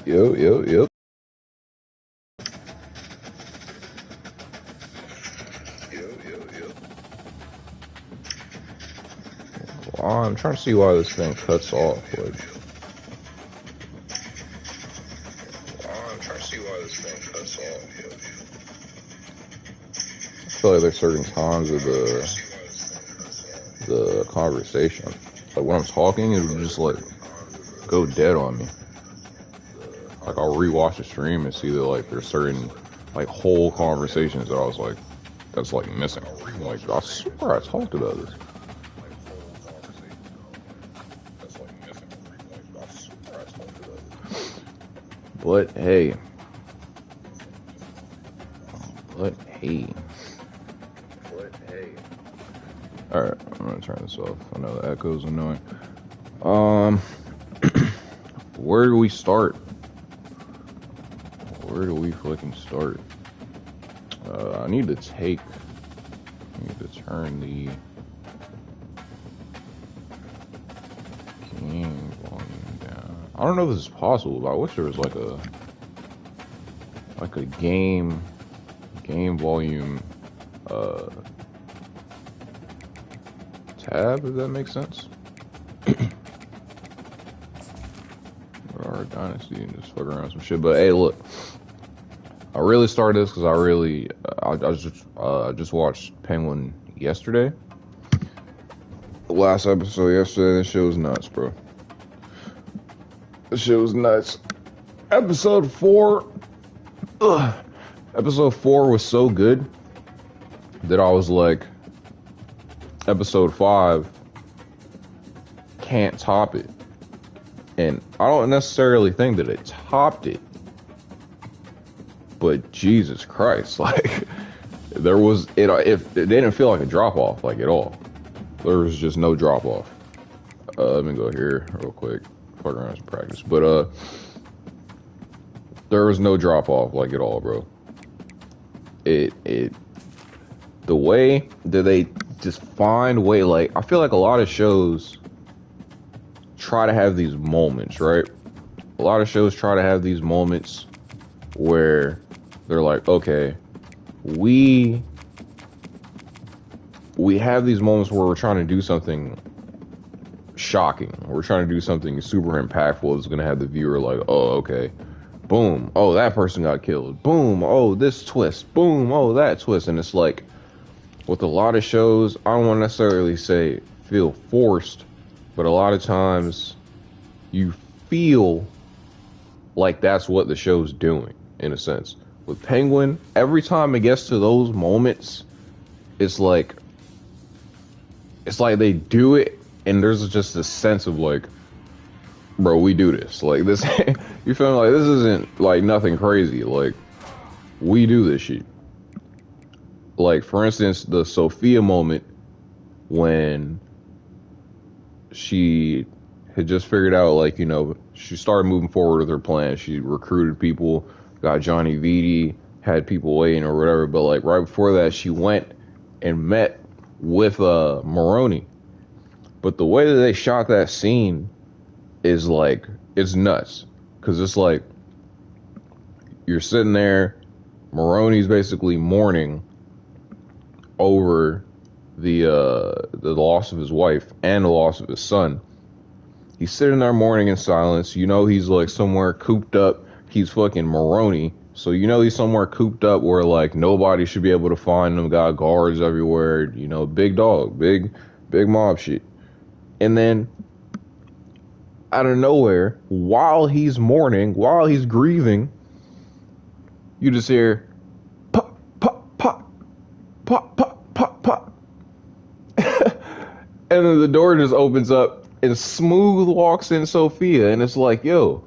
Yo. I'm trying to see why this thing cuts off. Like, I feel like there's certain times of the conversation, like when I'm talking, it would just like go dead on me. Like I'll rewatch the stream and see that like there's certain like whole conversations that I was like, that's like missing. Like I swear I talked about this. But hey. Alright, I'm gonna turn this off. I know the echo's annoying. Where do we start? Where do we fucking start? I need to turn the game volume down. I don't know if this is possible, but I wish there was like a game volume tab, if that makes sense. Or Dynasty and just fuck around some shit. But hey, look, I really started this because I just watched Penguin yesterday. The last episode yesterday. This shit was nuts, bro. This shit was nuts. Episode 4. Episode 4 was so good that I was like, episode 5 can't top it. And I don't necessarily think that it topped it, but Jesus Christ, like there was it didn't feel like a drop off like at all. There was just no drop off. Let me go here real quick, fuck around some practice, but there was no drop off like at all, bro. The way that they just find way, like I feel like a lot of shows try to have these moments, right? A lot of shows try to have these moments where they're like, okay, we have these moments where we're trying to do something shocking. We're trying to do something super impactful that's going to have the viewer like, oh, okay, boom, oh, that person got killed, boom, oh, this twist, boom, oh, that twist. And it's like, with a lot of shows, I don't want to necessarily say feel forced, but a lot of times you feel like that's what the show's doing, in a sense. With Penguin, every time it gets to those moments, it's like they do it, and there's just a sense of like, bro, we do this. Like this, you feel like this isn't like nothing crazy. Like, we do this shit. Like, for instance, the Sophia moment when she had just figured out, like, you know, she started moving forward with her plan. She recruited people, got Johnny Vitti, had people waiting or whatever. But like right before that, she went and met with Maroney. But the way that they shot that scene is like, it's nuts. Because it's like, you're sitting there, Maroney's basically mourning over the loss of his wife and the loss of his son. He's sitting there mourning in silence. You know he's like somewhere cooped up. He's fucking Maroney. So you know he's somewhere cooped up where like nobody should be able to find him. Got guards everywhere. You know, big dog, big mob shit. And then out of nowhere, while he's mourning, while he's grieving, you just hear pop, pop, pop, pop, pop, pop, pop. And then the door just opens up and Smooth walks in Sophia, and it's like, yo,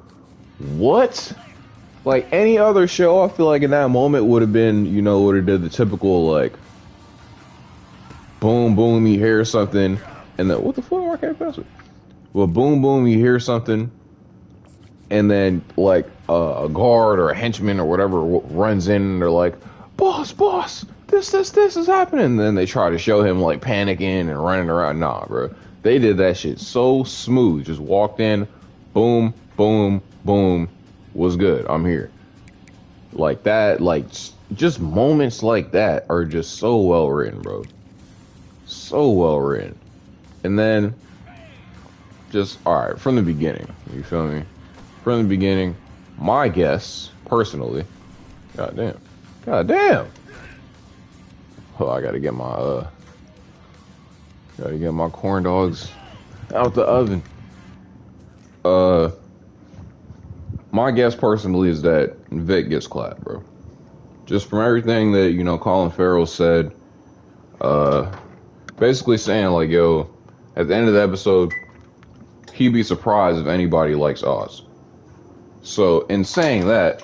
what? Like any other show, I feel like in that moment would have been, you know, would have did the typical like boom, boom, you hear something, and then what the fuck? I can't pass it. Well, boom, boom, you hear something, and then like a guard or a henchman or whatever runs in, and they're like, boss, this is happening. And then they try to show him like panicking and running around. Nah, bro. They did that shit so smooth. Just walked in, boom, boom, boom, was good. I'm here. Like that, like just moments like that are just so well written, bro. So well written. And then just all right from the beginning. You feel me? From the beginning, my guess personally. God damn. Oh, I gotta get my corn dogs out the oven. My guess personally is that Vic gets clapped, bro. Just from everything that, you know, Colin Farrell said, basically saying like, yo, at the end of the episode, he'd be surprised if anybody likes Oz. So in saying that,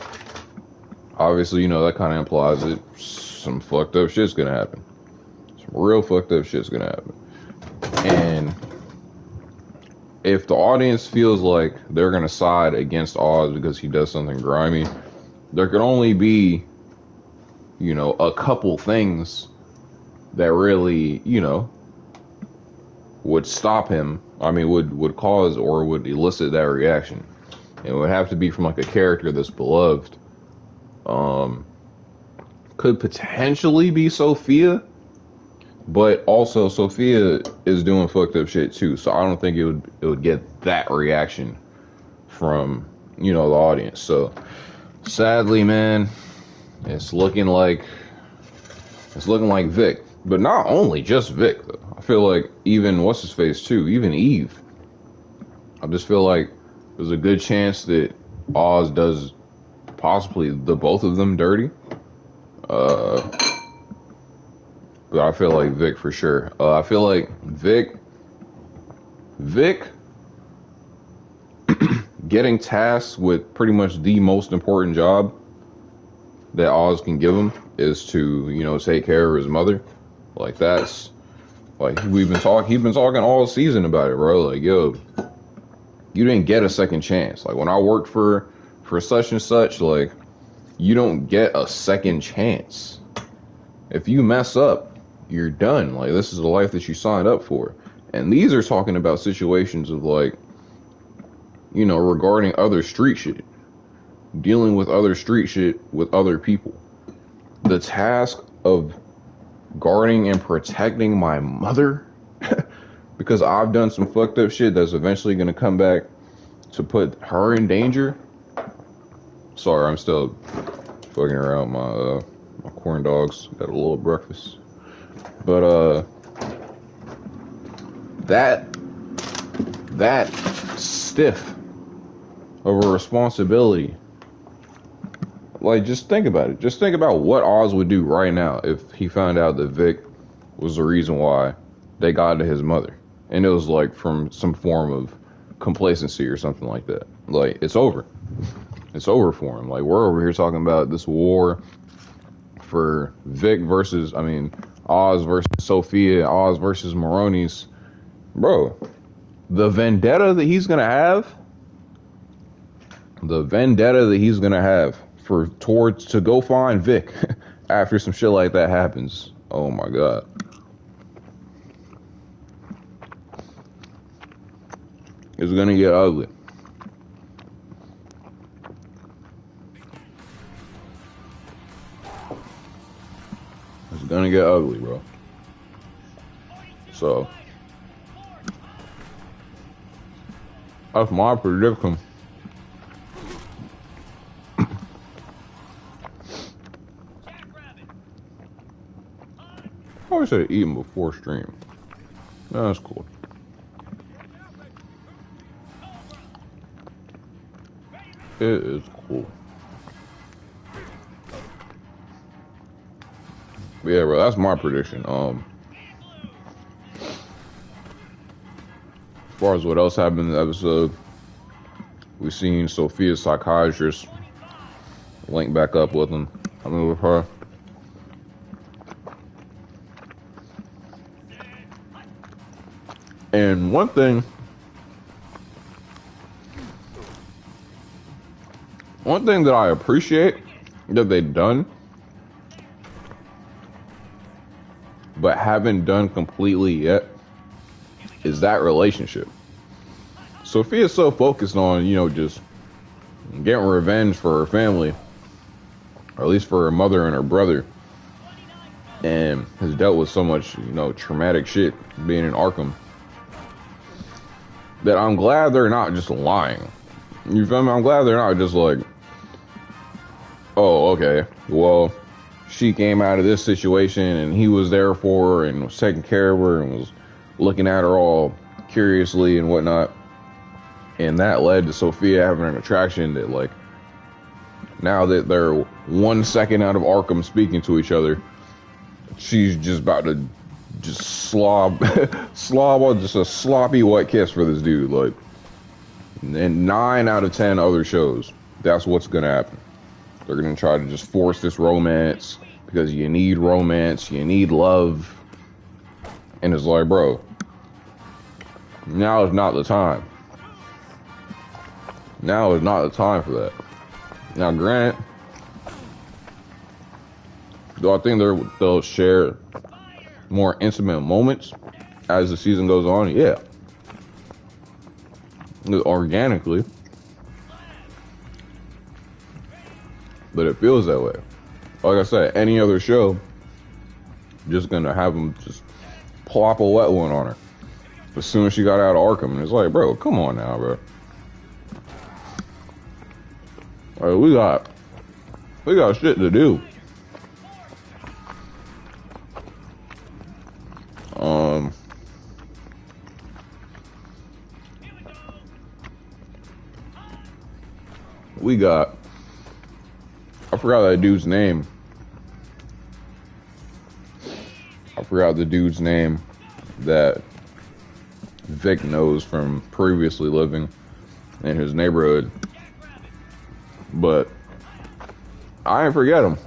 obviously, you know, that kind of implies that some fucked up shit's gonna happen. Some real fucked up shit's gonna happen. And if the audience feels like they're gonna side against Oz because he does something grimy, there can only be, you know, a couple things that really, you know, would stop him. I mean, would cause or would elicit that reaction. It would have to be from like a character that's beloved. Could potentially be Sophia, but also Sophia is doing fucked up shit too. So I don't think it would get that reaction from, you know, the audience. So sadly, man, it's looking like Vic. But not only just Vic, though. I feel like even what's his face too, even Eve. I just feel like there's a good chance that Oz does possibly the both of them dirty. But I feel like Vic for sure. I feel like Vic getting tasked with pretty much the most important job that Oz can give him is to, you know, take care of his mother. Like that's like he's been talking all season about it, bro. Like, yo, you didn't get a second chance. Like when I worked for such and such, like you don't get a second chance. If you mess up, you're done. Like this is the life that you signed up for. And these are talking about situations of like, you know, regarding other street shit, dealing with other street shit with other people. The task of guarding and protecting my mother because I've done some fucked up shit that's eventually gonna come back to put her in danger. Sorry, I'm still fucking around my corn dogs. Got a little breakfast. But that stiff of a responsibility. Like, just think about it. Just think about what Oz would do right now if he found out that Vic was the reason why they got to his mother. And it was like from some form of complacency or something like that. Like, it's over. It's over for him. Like, we're over here talking about this war for Vic versus, Oz versus Sophia, Oz versus Maroni's. Bro, the vendetta that he's going to have to go find Vic after some shit like that happens. Oh my god. It's gonna get ugly. It's gonna get ugly, bro. So that's my prediction. I always say eating before stream. That's cool. It is cool. But yeah, bro, that's my prediction. As far as what else happened in the episode, we seen Sophia's psychiatrist link back up with him. With her. And one thing that I appreciate that they've done, but haven't done completely yet, is that relationship. Sophia's so focused on, just getting revenge for her family, or at least for her mother and her brother, and has dealt with so much, traumatic shit being in Arkham, that I'm glad they're not just lying. You feel me? I'm glad they're not just like, oh, okay, well, she came out of this situation and he was there for her and was taking care of her and was looking at her all curiously and whatnot. And that led to Sophia having an attraction that, like, now that they're 1 second out of Arkham speaking to each other, she's just about to just slob just a sloppy wet kiss for this dude. Like, in 9 out of 10 other shows, that's what's gonna happen. They're gonna try to just force this romance because you need romance, you need love. And it's like, bro, now is not the time. Now is not the time for that. Now, granted, do I think they'll share more intimate moments as the season goes on? Yeah. Organically. But it feels that way. Like I said, any other show, just gonna have them just plop a wet one on her as soon as she got out of Arkham. And it's like, bro, come on now, bro. Like, we got shit to do. I forgot that dude's name. I forgot the dude's name that Vic knows from previously living in his neighborhood. But I didn't forget him.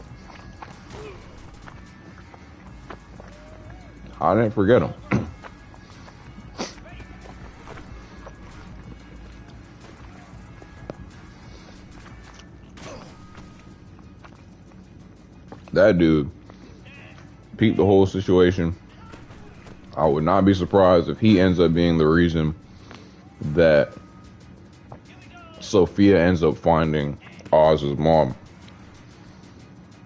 I didn't forget him. That dude peeped the whole situation. I would not be surprised if he ends up being the reason that Sophia ends up finding Oz's mom.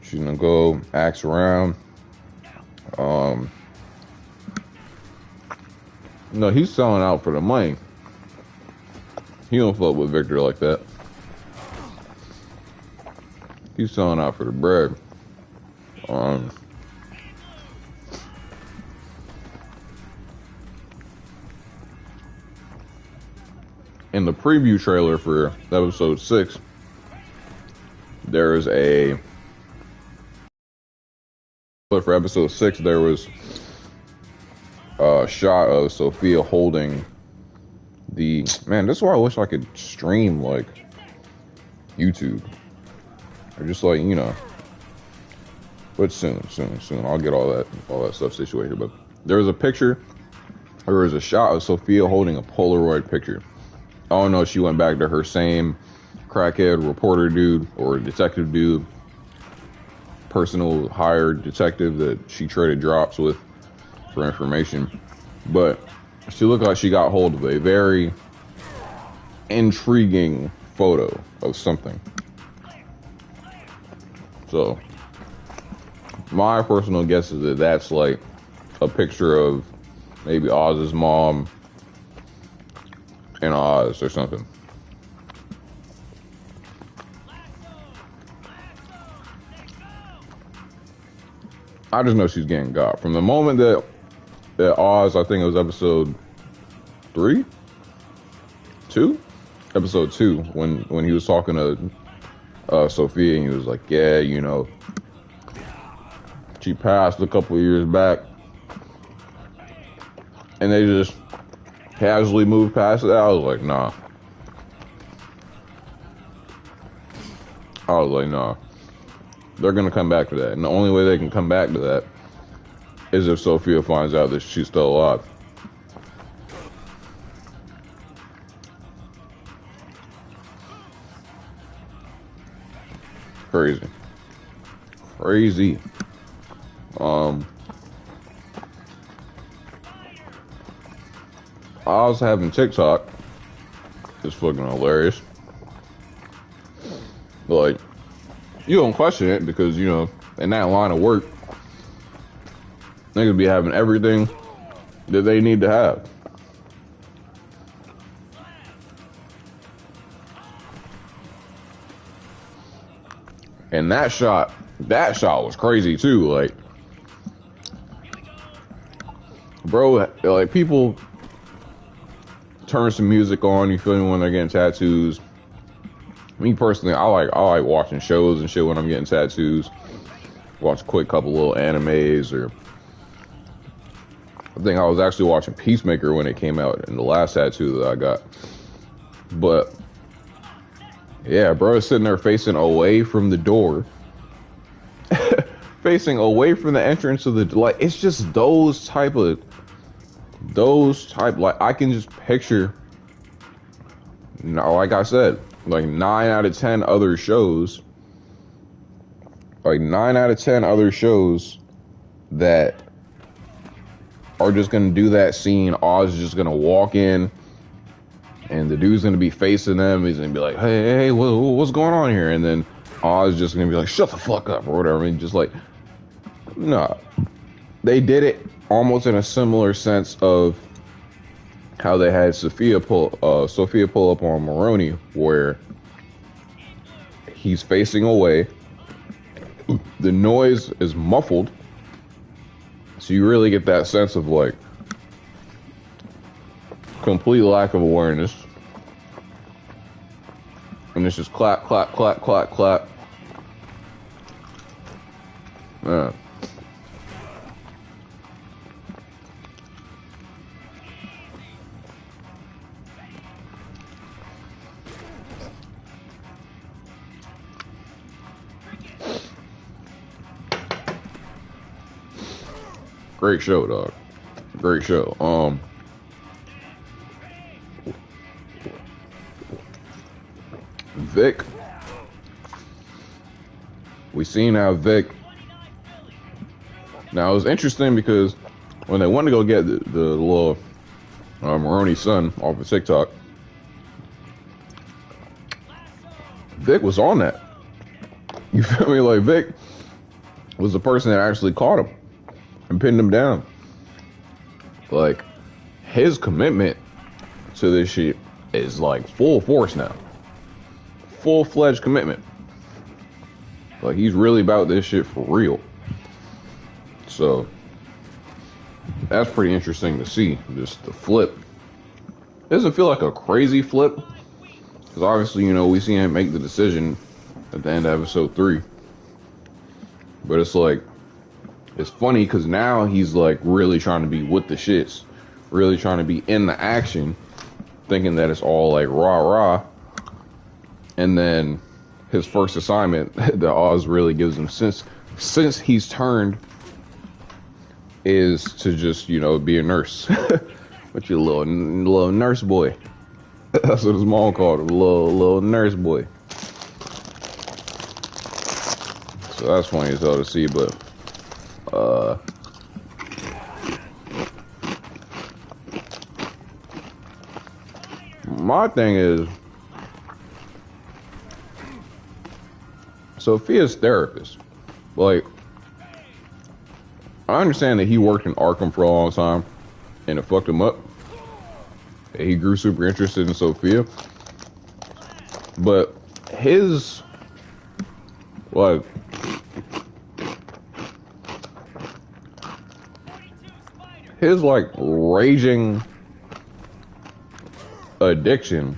She's gonna go ask around. No, he's selling out for the money. He don't fuck with Victor like that. He's selling out for the bread. In the preview trailer for episode 6, there was for episode 6, there was a shot of Sophia holding man, that's why I wish I could stream like YouTube. Or just like, but soon. I'll get all that stuff situated. But there was a shot of Sophia holding a Polaroid picture. I don't know if she went back to her same crackhead reporter dude or detective dude, personal hired detective that she traded drops with for information. But she looked like she got hold of a very intriguing photo of something. So my personal guess is that that's like a picture of maybe Oz's mom and Oz or something. I just know she's getting got. From the moment that Oz, I think it was episode 3? 2? Episode 2, when he was talking to Sophia and he was like, yeah, she passed a couple of years back. And they just casually moved past it. I was like, nah. They're gonna come back to that. And the only way they can come back to that is if Sophia finds out that she's still alive. Crazy. I was having TikTok. It's fucking hilarious. Like, you don't question it because, you know, in that line of work, niggas be having everything that they need to have. And that shot was crazy too. Like, bro, like people turn some music on, you feel me, when they're getting tattoos. Me personally, I like watching shows and shit when I'm getting tattoos. Watch a quick couple little animes, or I think I was actually watching Peacemaker when it came out in the last tattoo that I got. But yeah, bro, sitting there facing away from the door, facing away from the entrance of the, like, it's just those type, like, I can just picture, you know, like I said, like 9 out of 10 other shows, that are just gonna do that scene. Oz is just gonna walk in, and the dude's gonna be facing them. He's gonna be like, hey, what's going on here? And then Oz just gonna be like, shut the fuck up, or whatever. I mean, just like, no. They did it almost in a similar sense of how they had Sophia pull up on Maroney, where he's facing away. The noise is muffled, so you really get that sense of like complete lack of awareness. And it's just clap, clap, clap, clap, clap. Yeah. Great show, dog. Great show. Vic. We seen how Vic. Now it was interesting because when they went to go get the little Maroney son off of TikTok, Vic was on that. You feel me? Like, Vic was the person that actually caught him and pinned him down. Like, his commitment to this shit is like full force now. Full-fledged commitment. Like, he's really about this shit for real. So that's pretty interesting to see. Just the flip. It doesn't feel like a crazy flip, because obviously, you know, we see him make the decision at the end of episode 3. But it's like, it's funny because now he's like really trying to be with the shits, really trying to be in the action, thinking that it's all like rah rah. And then his first assignment that Oz really gives him since he's turned is to just, you know, be a nurse. What, you little nurse boy? That's what his mom called him, little nurse boy. So that's funny as hell to see, but my thing is, Sophia's therapist. Like, I understand that he worked in Arkham for a long time and it fucked him up. He grew super interested in Sophia. But his, like, raging addiction,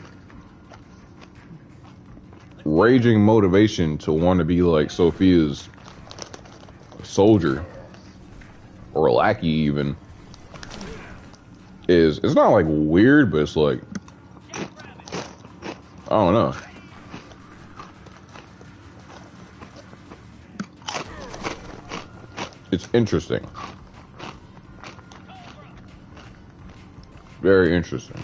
raging motivation to want to be like Sophia's soldier or lackey even is, it's not like weird, but it's like, I don't know. It's interesting. Very interesting.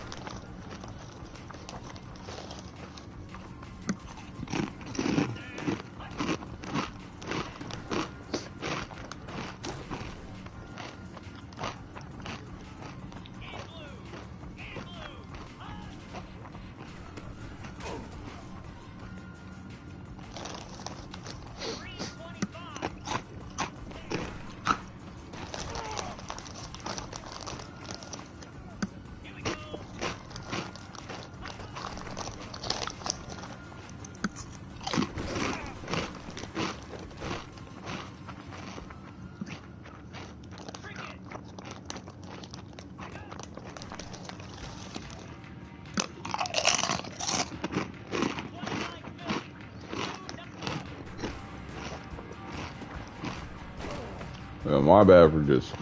My bad for just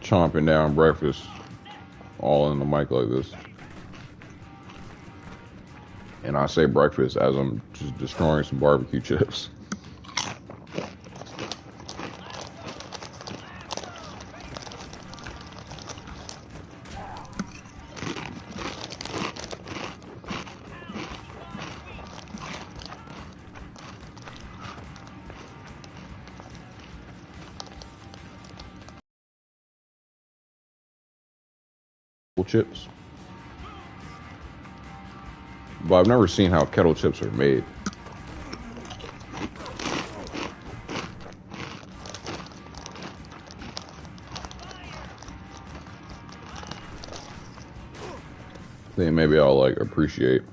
chomping down breakfast all in the mic like this. And I say breakfast as I'm just destroying some barbecue chips. Chips. But I've never seen how kettle chips are made. I think maybe I'll like appreciate.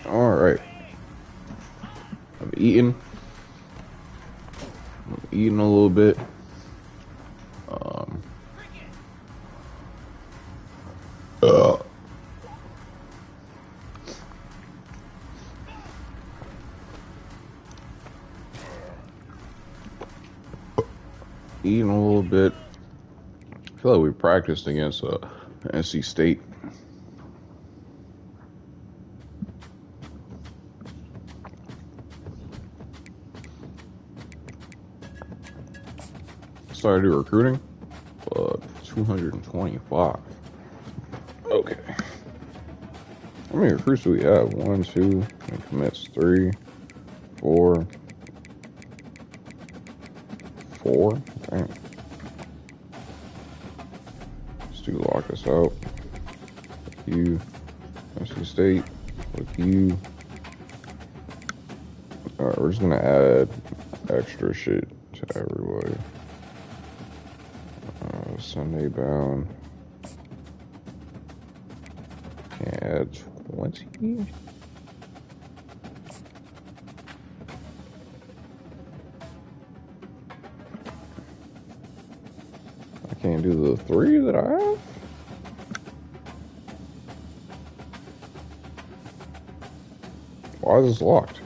All right. I'm eating a little bit. Eating a little bit. I feel like we practiced against NC State. Started to do recruiting. 225. Okay. How many recruits do we have? 1, 2, and commits 3, 4. 4? Damn. Let's do lock us out. With you. NC State. With you. Alright, we're just gonna add extra shit to everybody. Sunday bound. Can't add 20? I can't do the 3 that I have? Why is this locked?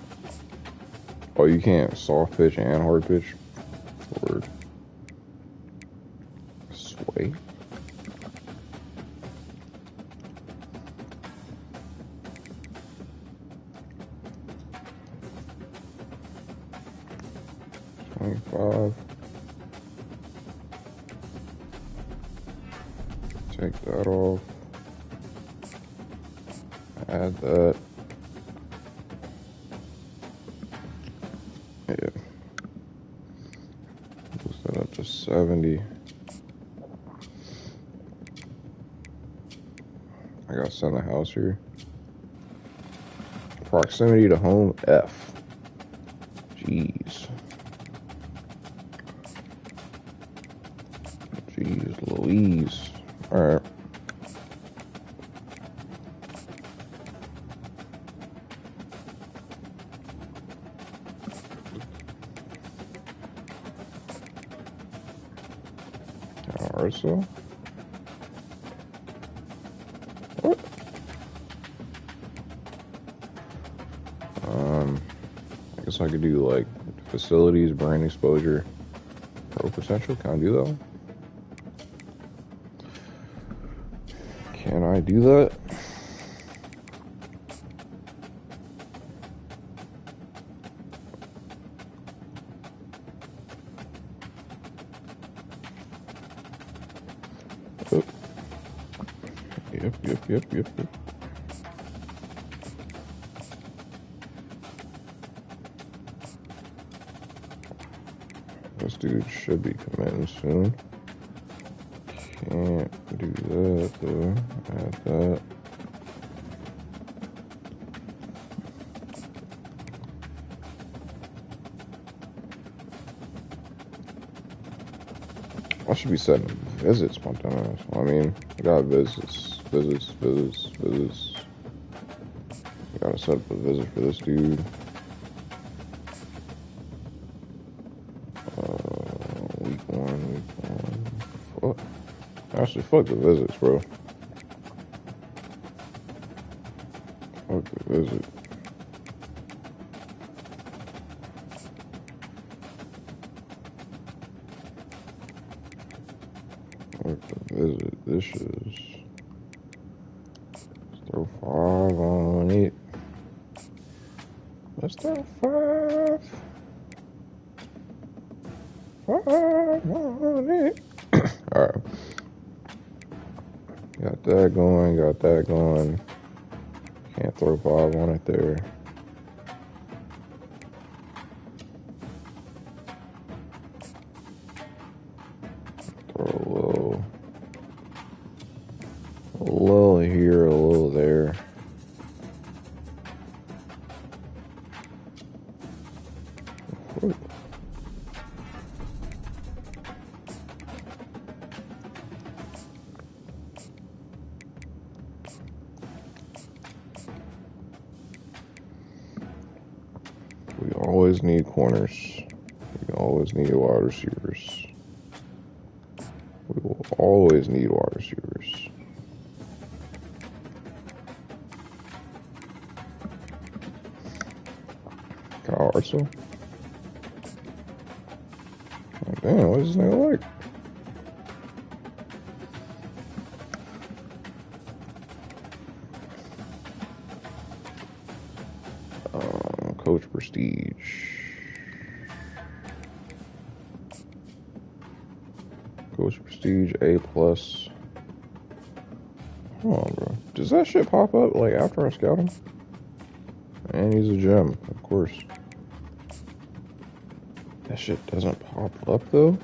Oh, you can't soft pitch and hard pitch? Word. Sway. Take that off. Add that. Yeah. Boost that up to 70. I got center house here. Proximity to home F. Jeez. Jeez Louise. Alright. Arso? What? I guess I could do like facilities, brand exposure, pro potential. Can I do that one? Can I do that? Oh. Yep. This dude should be committing soon. Can't do that though. Add that. I should be setting visits, my dumbass. I mean, I got visits. Gotta set up a visit for this dude. Week one. Fuck. Actually, fuck the visits, bro. Fuck the visit. Fuck the visit. This is... Let's throw 5 on it. Let's throw 5. 5 on it. Alright. Got that going. Can't throw 5 on it there. Throw a little here, a little there. We always need corners. We always need wide receivers. We will always need wide receivers. Kyle Arso? Oh, damn, what is this nigga like? Coach Prestige. Coach Prestige A+. Hold on, bro. Does that shit pop up like after I scout him? And he's a gem, of course. That shit doesn't pop up though?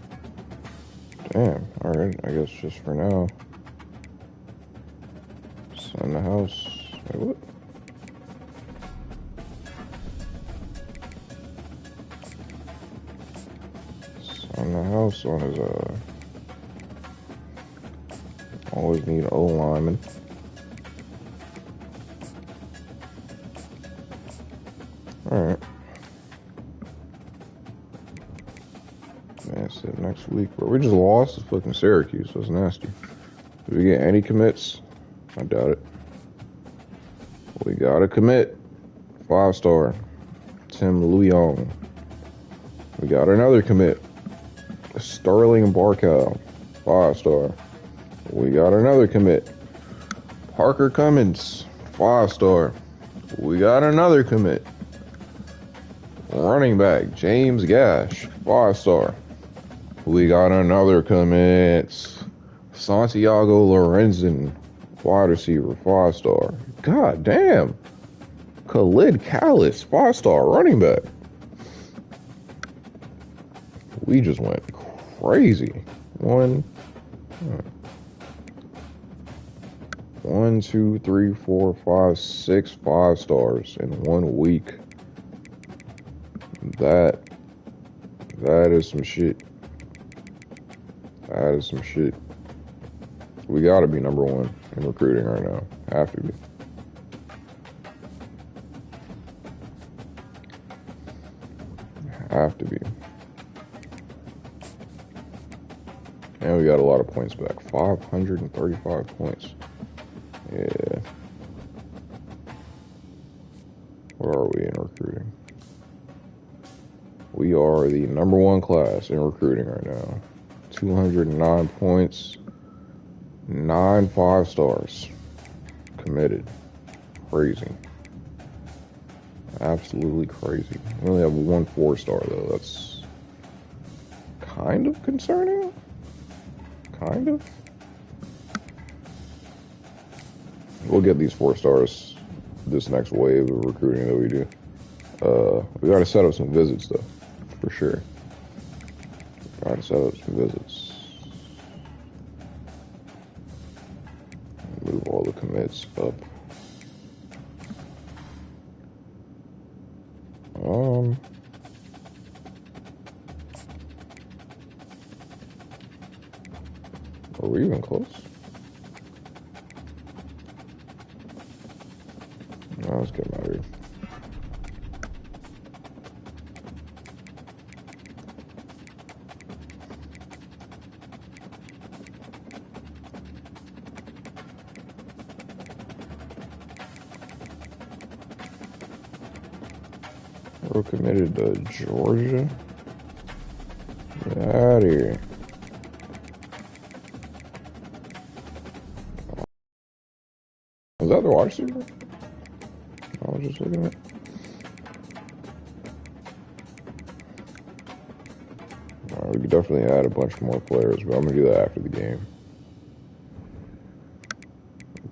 Damn, alright, I guess just for now. Send the house. Wait, what? Send the house on his, always need O lineman. Alright. That's it next week. But we just lost to fucking Syracuse. That's nasty. Did we get any commits? I doubt it. We got a commit. 5-star. Tim Luyong. We got another commit. Sterling Barkow. 5-star. We got another commit. Parker Cummins. 5-star. We got another commit. Running back James Gash. 5-star. We got another commit. Santiago Lorenzen. Wide receiver. 5-star. God damn. Khalid Callis. 5-star running back. We just went crazy. 1, 2, 3, 4, 5, 6 5-stars in 1 week. That is some shit. That is some shit. We gotta be number 1 in recruiting right now. Have to be. Have to be. And we got a lot of points back. 535 points. Yeah. What are we in recruiting? We are the #1 class in recruiting right now. 209 points. 9 5-stars. Committed. Crazy. Absolutely crazy. We only have 1 4-star though. That's kind of concerning. Kind of. We'll get these 4-stars this next wave of recruiting that we do. We gotta set up some visits though, for sure. Gotta set up some visits. Move all the commits up. Are we even close? No, let's get married. We're committed to Georgia. Get out of here. Was that the wide receiver? I was just looking at. We could definitely add a bunch more players, but I'm gonna do that after the game.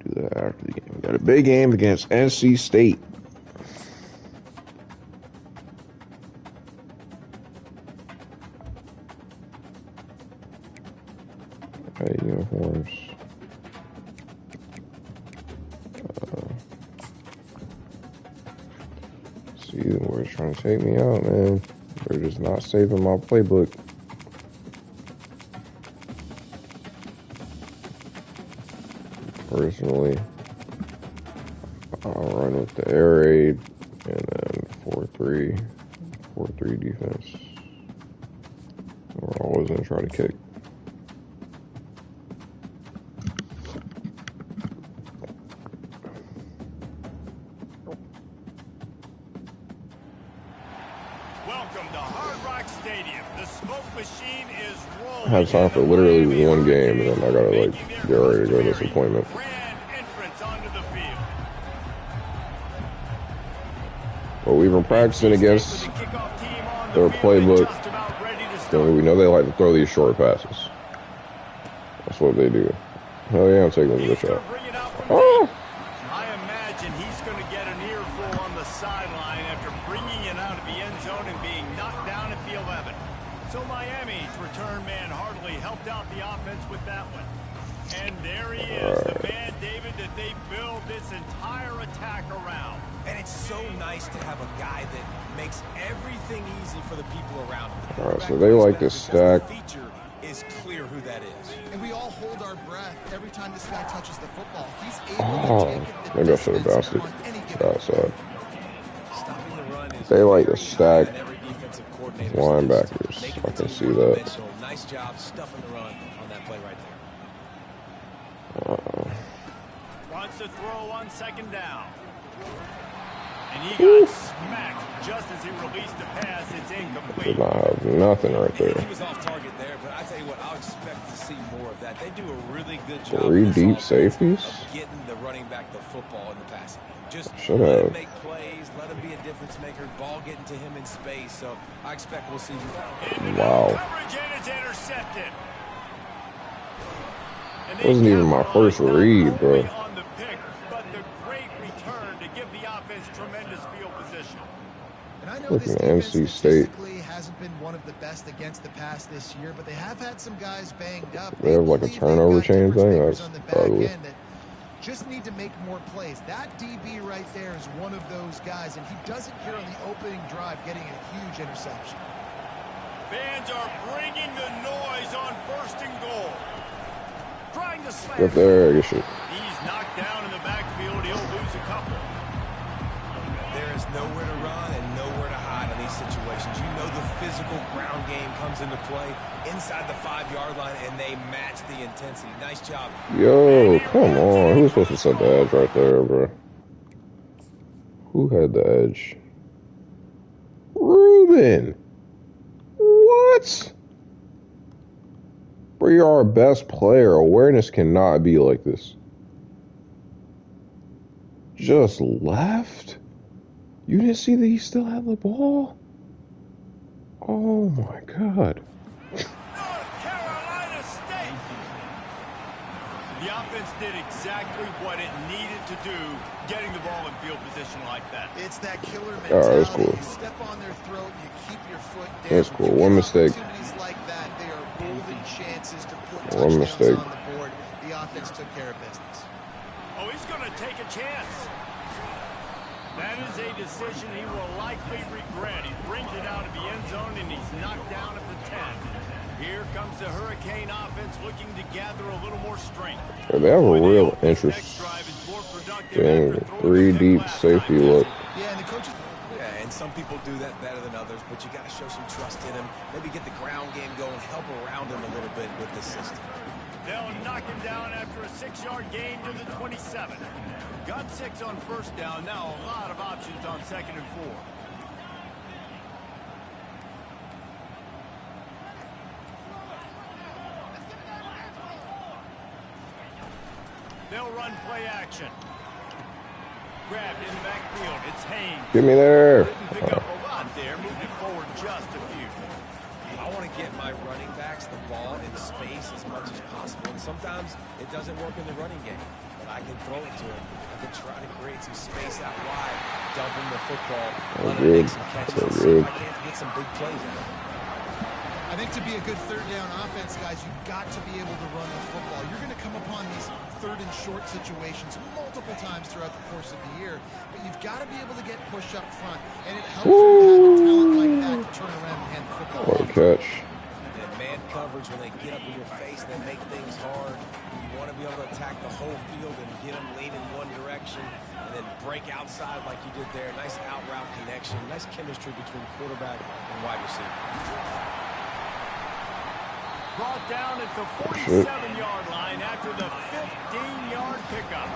Do that after the game. We got a big game against NC State. Okay, uniforms. See, they're trying to take me out, man. They're just not saving my playbook. Personally, I'll run with the air raid and then 4-3 defense. We're always gonna try to kick. I have time for literally one game, and then I gotta like get ready to go to this appointment. But we've been practicing against their playbook, and we know they like to throw these short passes. That's what they do. Hell yeah, I'm taking this shot. Oh! I imagine he's going to get an earful on the sideline after bringing it out of the end zone and being knocked down at the 11. So Miami's return man hardly helped out the offense with that one. And there he is, the man, David, that they build this entire attack around. And it's so nice to have a guy that makes everything easy for the people around him. All right, so they like to stack. The feature is clear who that is. And we all hold our breath every time this guy touches the football. He's able to take it. Maybe I should have bounced it outside. They like to stack linebackers. I can see that. So nice job stuffing the run on that play right there. Wants to throw on 2nd down. And he got smacked just as he released the pass. It's incomplete. Did not have nothing right there. He was off target there, but I tell you what, I'll expect to see more of that. They do a really good job. 3 deep safeties? Getting the running back the football in the passing game. Just should let have. him make plays, let him be a difference maker, ball getting to him in space. So I expect we'll see more. Wow. Coverage and it's intercepted. Wasn't even my first read, bro. On the pick, but the great return to give the offense tremendous field position. And I know Looking this at defense NC State. statistically hasn't been one of the best against the pass this year, but they have had some guys banged up. They have like a turnover chain thing. That's ugly. Just need to make more plays. That DB right there is one of those guys, and he does it here on the opening drive, getting a huge interception. Fans are bringing the noise on 1st and goal. Trying to slam. Get there, get shit. He's knocked down in the backfield. He'll lose a couple. There is nowhere to run and nowhere to hide in these situations. You know the physical ground game comes into play inside the 5-yard line, and they match the intensity. Nice job. Yo, come on. Who was supposed to set the edge right there, bro? Who had the edge? Ruben. What? Bro, you're our best player. Awareness cannot be like this. Just left? You didn't see that he still had the ball? Oh my God. North Carolina State. The offense did exactly what it needed to do, getting the ball in field position like that. It's that killer mentality. All right, that's cool. You step on their throat, you keep your foot down. That's cool. One mistake. Opportunities like that, they are golden chances to put One touchdowns mistake. on the board. The offense took care of business. Oh, he's going to take a chance. That is a decision he will likely regret. He brings it out of the end zone, and he's knocked down at the 10. Here comes the Hurricane offense looking to gather a little more strength. Yeah, they have a real interest in 3 deep safety look. Yeah, and the coaches. Yeah, and some people do that better than others, but you got to show some trust in him. Maybe get the ground game going, help around him a little bit with the system. They'll knock him down after a 6-yard gain to the 27. Got 6 on first down. Now a lot of options on 2nd and 4. They'll run play action. Grabbed in the backfield. It's Haynes. Get me there. Didn't pick up a lot there. Moved it forward just a few. I want to get my running backs the ball in space as much as possible. And sometimes it doesn't work in the running game, but I can throw it to him. I can try to create some space out wide, dump him the football, let him make some catches, and see if I can't get some big plays out of him. I think to be a good third down offense, guys, you've got to be able to run the football. You're going to come upon these third and short situations multiple times throughout the course of the year, but you've got to be able to get push up front, and it helps when you have a talent like that to turn around and hand the football What a off. catch. And man coverage, when they get up in your face, they make things hard. You want to be able to attack the whole field and get them leaning one direction and then break outside like you did there. Nice out route connection, nice chemistry between quarterback and wide receiver. Brought down at the 47-yard line after the 15-yard pickup.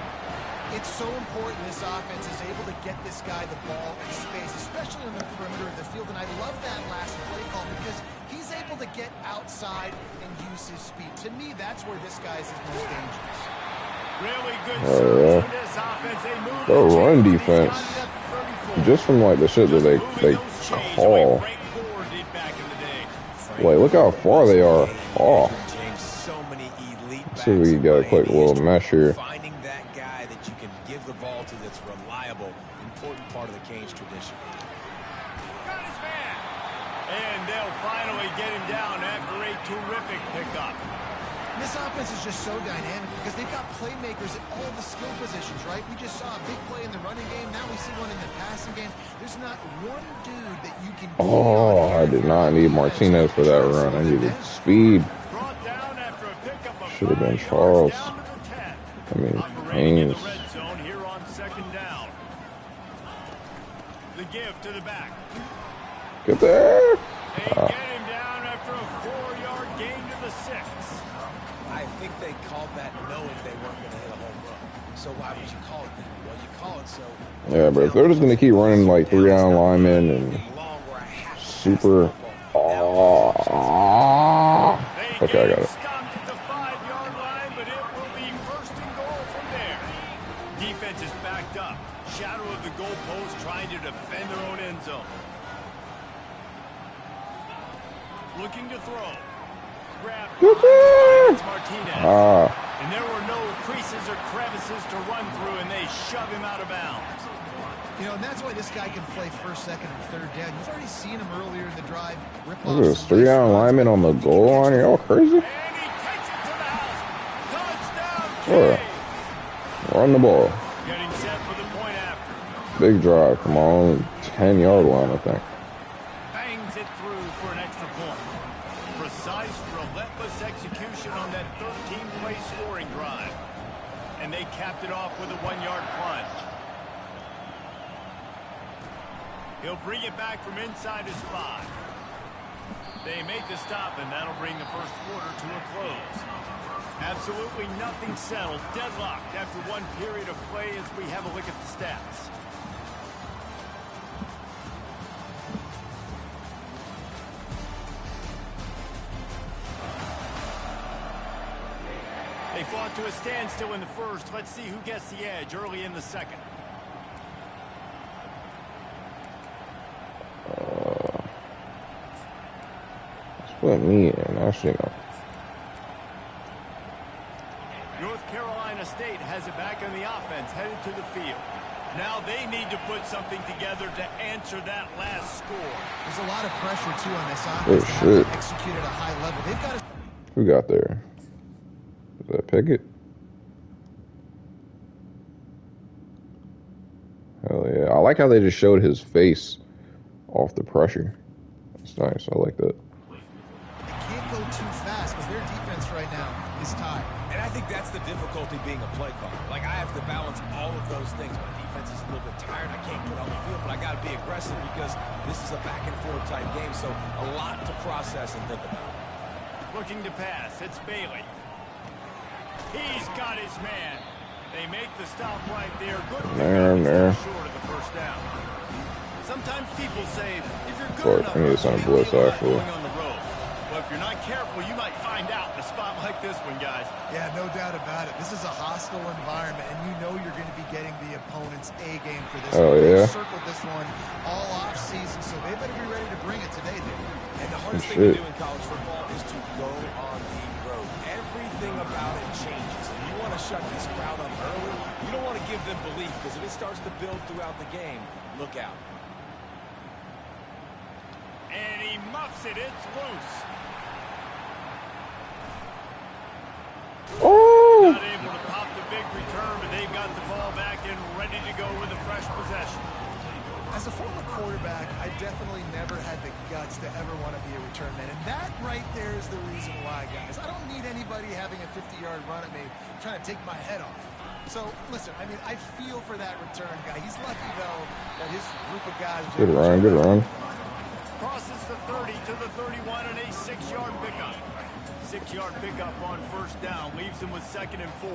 It's so important this offense is able to get this guy the ball in space, especially on the perimeter of the field. And I love that last play call because he's able to get outside and use his speed. To me, that's where this guy is his most dangerous. Really good service for this offense. They move The run defense, just from like the shit that they call. Like, look how far they are off. Let's see if we can get a quick little mesh here. Finding that guy that you can give the ball to that's reliable, important part of the Canes tradition. Got his man. And they'll finally get him down after a terrific pickup. This offense is just so dynamic because they've got playmakers at all the skill positions, right? We just saw a big play in the running game. Now we see one in the passing game. There's not one dude that you can... Oh, I did not need Martinez for that run. I needed speed. Brought down after a pickup of Should have been 5 Charles. yards down to the 10. I mean, Operating in the Haynes. red zone here on 2nd down. The give to the back. Get there. They get him down after a 4-yard gain to the 6. I think they called that knowing they weren't going to hit a home run. So why would you call it that? Well, you call it so... Yeah, but if they're just going to keep running like 3-down linemen and super... Okay, I got it. Stopped at the 5-yard line, but it will be 1st and goal from there. Defense is backed up. Shadow of the goalpost trying to defend their own end zone. Looking to throw. Grab Martinez. And there were no creases or crevices to run through, and they shove him out of bounds. You know, and that's why this guy can play 1st, 2nd, and 3rd down. You've already seen him earlier in the drive. Look at this 3-down lineman on the goal line. Are y'all crazy? And he takes it to the house. Touchdown, King. Run the ball. Getting set for the point after. Big drive. Come on. 10-yard line, I think. Bangs it through for an extra point. Precise, relentless execution on that 13-play scoring drive. And they capped it off with a 1-yard plunge. He'll bring it back from inside his 5. They make the stop, and that'll bring the first quarter to a close. Absolutely nothing settled. Deadlocked after one period of play as we have a look at the stats. They fought to a standstill in the first. Let's see who gets the edge early in the second. Put me in. Actually, no. North Carolina State has it back on the offense, headed to the field. Now they need to put something together to answer that last score. There's a lot of pressure, too, on this offense. Oh, shit. To execute at a high level. They've got to... Who got there? Is that Pickett? Hell yeah. I like how they just showed his face off the pressure. That's nice. I like that. They can't go too fast because their defense right now is tied. And I think that's the difficulty being a play caller. Like, I have to balance all of those things. My defense is a little bit tired. I can't get on the field, but I got to be aggressive because this is a back-and-forth type game. So a lot to process and think about. Looking to pass. It's Bailey. He's got his man. They make the stop right there. Good there. Short of the first down. Sometimes people say, if you're Of good course, I need to send a blitz, actually. On the road. But if you're not careful, you might find out in a spot like this one, guys. Yeah, no doubt about it. This is a hostile environment, and you know you're going to be getting the opponent's A game for this one. They circled this one all off season, so they better be ready to bring it today. And the hardest thing to do in college football is to go on the road. Everything about it changes. And you want to shut this crowd up early. You don't want to give them belief, because if it starts to build throughout the game, look out. And he muffs it. It's loose. Oh! Not able to pop the big return, but they've got the ball back and ready to go with a fresh possession. As a former quarterback, I definitely never had the guts to ever want to be a return man. And that right there is the reason why, guys. I don't need anybody having a 50-yard run at me trying to take my head off. So, listen, I mean, I feel for that return guy. He's lucky, though, that his group of guys... Good run. Crosses the 30 to the 31 and a 6-yard pickup. 6-yard pickup on first down. Leaves him with 2nd and 4.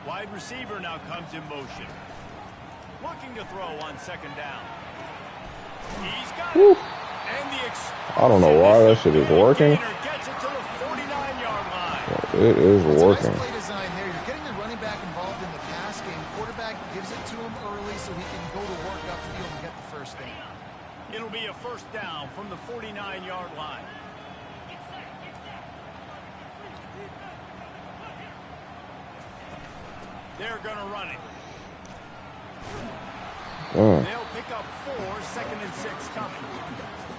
Wide receiver now comes in motion. Looking to throw on 2nd down. He's got it. And the I don't know why that shit is working. Gets it to the 49-yard line. It is working. Nice play design there. You're getting the running back involved in the pass game. Quarterback gives it to him early so he can go to work upfield and get the first down. It'll be a first down from the 49-yard line. They're going to run it. They'll pick up 4, 2nd and 6 coming.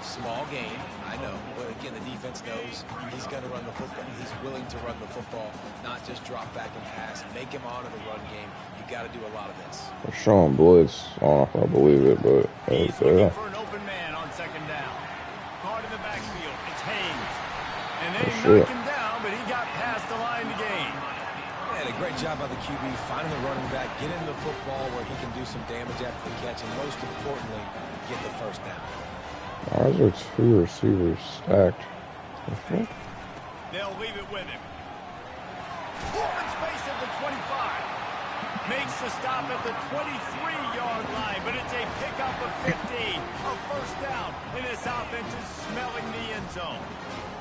Small game, I know, but again, the defense knows he's going to run the football. He's willing to run the football, not just drop back and pass. Make him honor the run game. You got to do a lot of this. They're showing blitz. I don't know if I believe it, but he's looking for an open man on 2nd down. Caught in the backfield. It's Haynes, and they knocked him down, but he got past the line to gain. And a great job by the QB finding the running back, get him the football where he can do some damage after the catch, and most importantly, get the first down. Why is there 2 receivers stacked? They'll leave it with him. Open space at the 25. Makes the stop at the 23-yard line, but it's a pickup of 15. A first down, and this offense is smelling the end zone.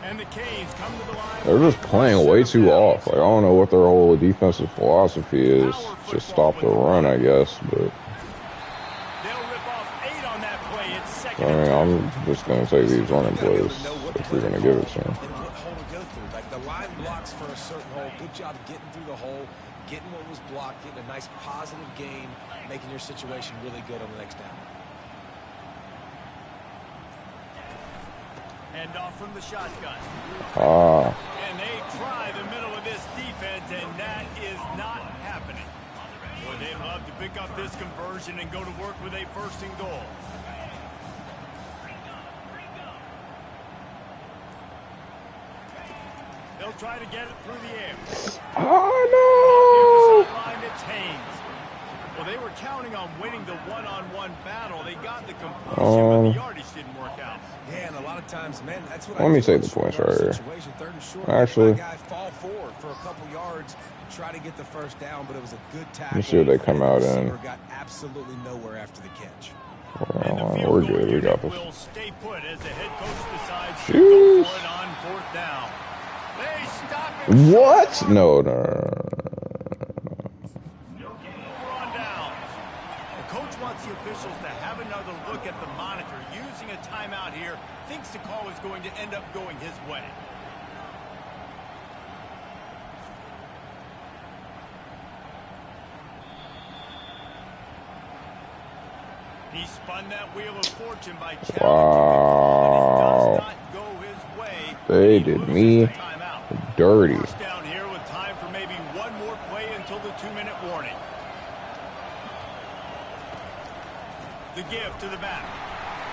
And the Canes come to the line. They're just playing way too off. Like, I don't know what their whole defensive philosophy is. Just stop the run, I guess. But I mean, I'm just going to take these running plays if we're going to give it to them. What hole to go through. Like, the line blocks for a certain hole. Good job getting through the hole, getting what was blocked, getting a nice positive gain, making your situation really good on the next down. Hand off from the shotgun. Ah. And they try the middle of this defense, and that is not happening. Boy, they'd love to pick up this conversion and go to work with a 1st and goal. They'll try to get it through the air. Oh, no! Line, it's Haynes. Well, they were counting on winning the one-on-one battle. They got the completion, but the yardage didn't work out. Yeah, and a lot of times, man, that's what Let me take the points right here. Third and short, Actually, guy fall forward for a couple yards, try to get the first down, but it was a good tackle. let's see what they come out in. Got absolutely nowhere after the catch. We're good. We got this. Will stay put as the head coach decides Jeez. to go for it on 4th down. They stop him. What? No. Coach wants the officials to have another look at the monitor. Using a timeout here, thinks the call is going to end up going his way. He spun that wheel of fortune by challenging Wow. the call, and it does not go his way. They did me dirty. First down here with time for maybe one more play until the 2-minute warning. The give to the back.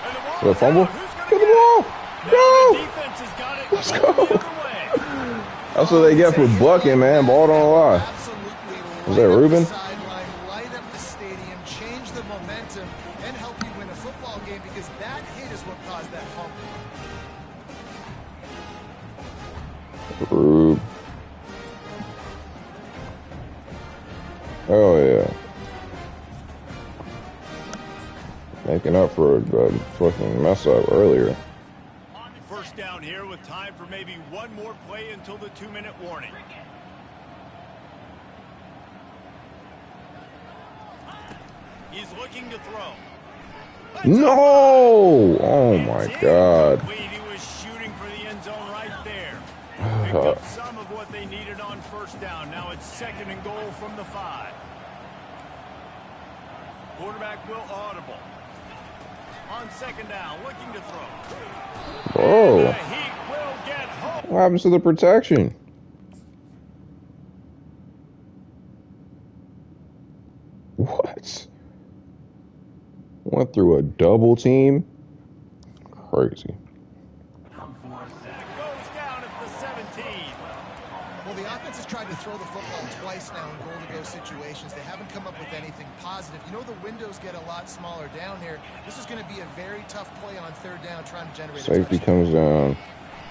And the ball The fumble? Who's Get the ball! Go! The defense has got it. Let's Going go. the other way. That's what they get for bucking, man. Ball don't lie. Absolutely. Was that Ruben? Sideline, light up the stadium, change the momentum, and help you win a football game because that hit is what caused that fumble. Rube. Oh, yeah. Making up for a fucking mess up earlier. First down here with time for maybe one more play until the 2-minute warning. He's looking to throw. No! Oh my God. He was shooting for the end zone right there. Picked up some of what they needed on first down. Now it's 2nd and goal from the 5. Quarterback will audible. On 2nd down, looking to throw. Oh. And the Heat will get home. What happens to the protection? What? Went through a double team? Crazy. Goes down at the 17. Well, the offense has tried to throw the football twice now in goal-to-go situations. They haven't come up with anything positive. You know the windows get a lot smaller down here. This is going to be a very tough play on 3rd down trying to generate a Safety touchdown. comes down.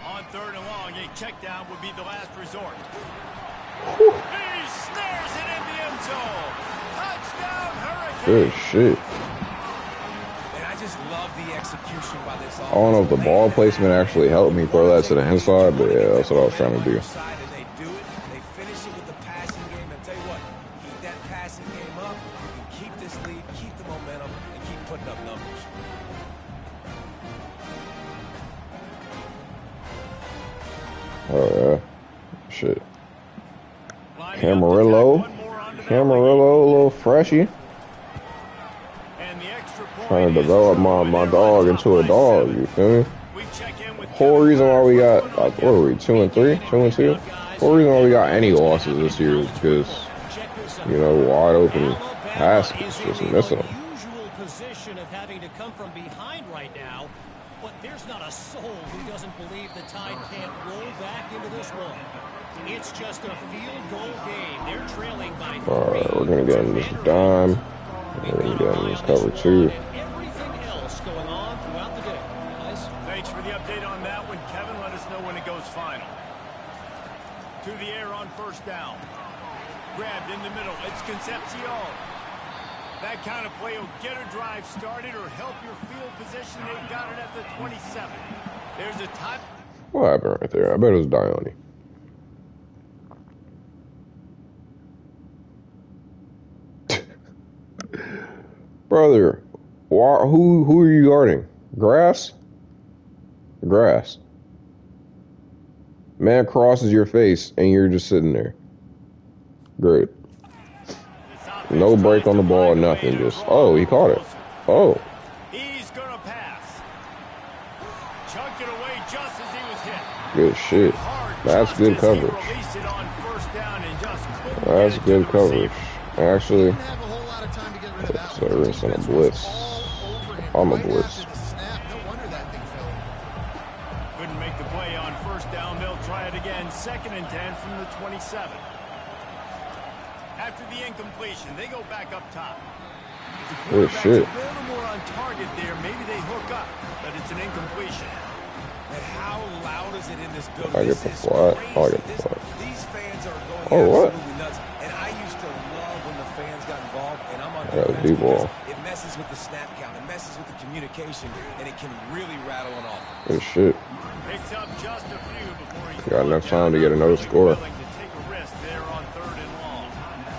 On 3rd and long, a check down would be the last resort. Whew. He snares it in the end zone. Touchdown, Hurricane. Good shit. And I just love the execution by this offense. I don't know if the ball placement actually helped me throw that to the inside, but yeah, that's what I was trying to do. They do it. They finish it with the passing game. And tell you what, keep that passing game up. You can keep this lead, keep the momentum, and keep putting up numbers. Oh, yeah. Shit. Camarillo, a little freshy. Trying to develop my dog into a dog, you feel me? Whole reason why we got, what are we, 2 and 3? 2 and 2? Whole reason why we got any losses this year is because, you know, wide open passes, just missing them. Usual position of having to come from behind right now, but there's not a soul who doesn't believe the Tide can't roll back into this one. It's just a field goal game. They're trailing by 3. All right, we're gonna get in this dime. We're gonna get in this cover 2. Everything else going on throughout the day, guys. Thanks for the update on that one, Kevin. Let us know when it goes final. To the air on 1st down. Grabbed in the middle. It's Concepcion. That kind of play will get a drive started or help your field position. They've got it at the 27. There's a time. What happened right there? I bet it was Dione. Brother, who are you guarding? Grass? Grass. Man crosses your face and you're just sitting there. Great. No break on the ball, nothing. Just, oh, he caught it. Oh. He's going to pass. Chucked it away just as he was hit. Good shit. That's good coverage. That's good coverage. Actually, so we're in a blitz. I'm a blitz. Couldn't make the play on 1st down. They'll try it again. 2nd and 10 from the 27. After the incompletion, they go back up top. Good shit. A little more on target there. Maybe they hook up, but it's an incompletion. And how loud is it in this building? I get the flat. I get the flat. These fans are going Oh, what? absolutely nuts. And I used to love when the fans got involved, and I'm on I got a defense D-ball. because it messes with the snap count, it messes with the communication, and it can really rattle an offense. Good shit. Picks up just a few before he's Got enough time to get another score. willing to take a risk there on 3rd and long.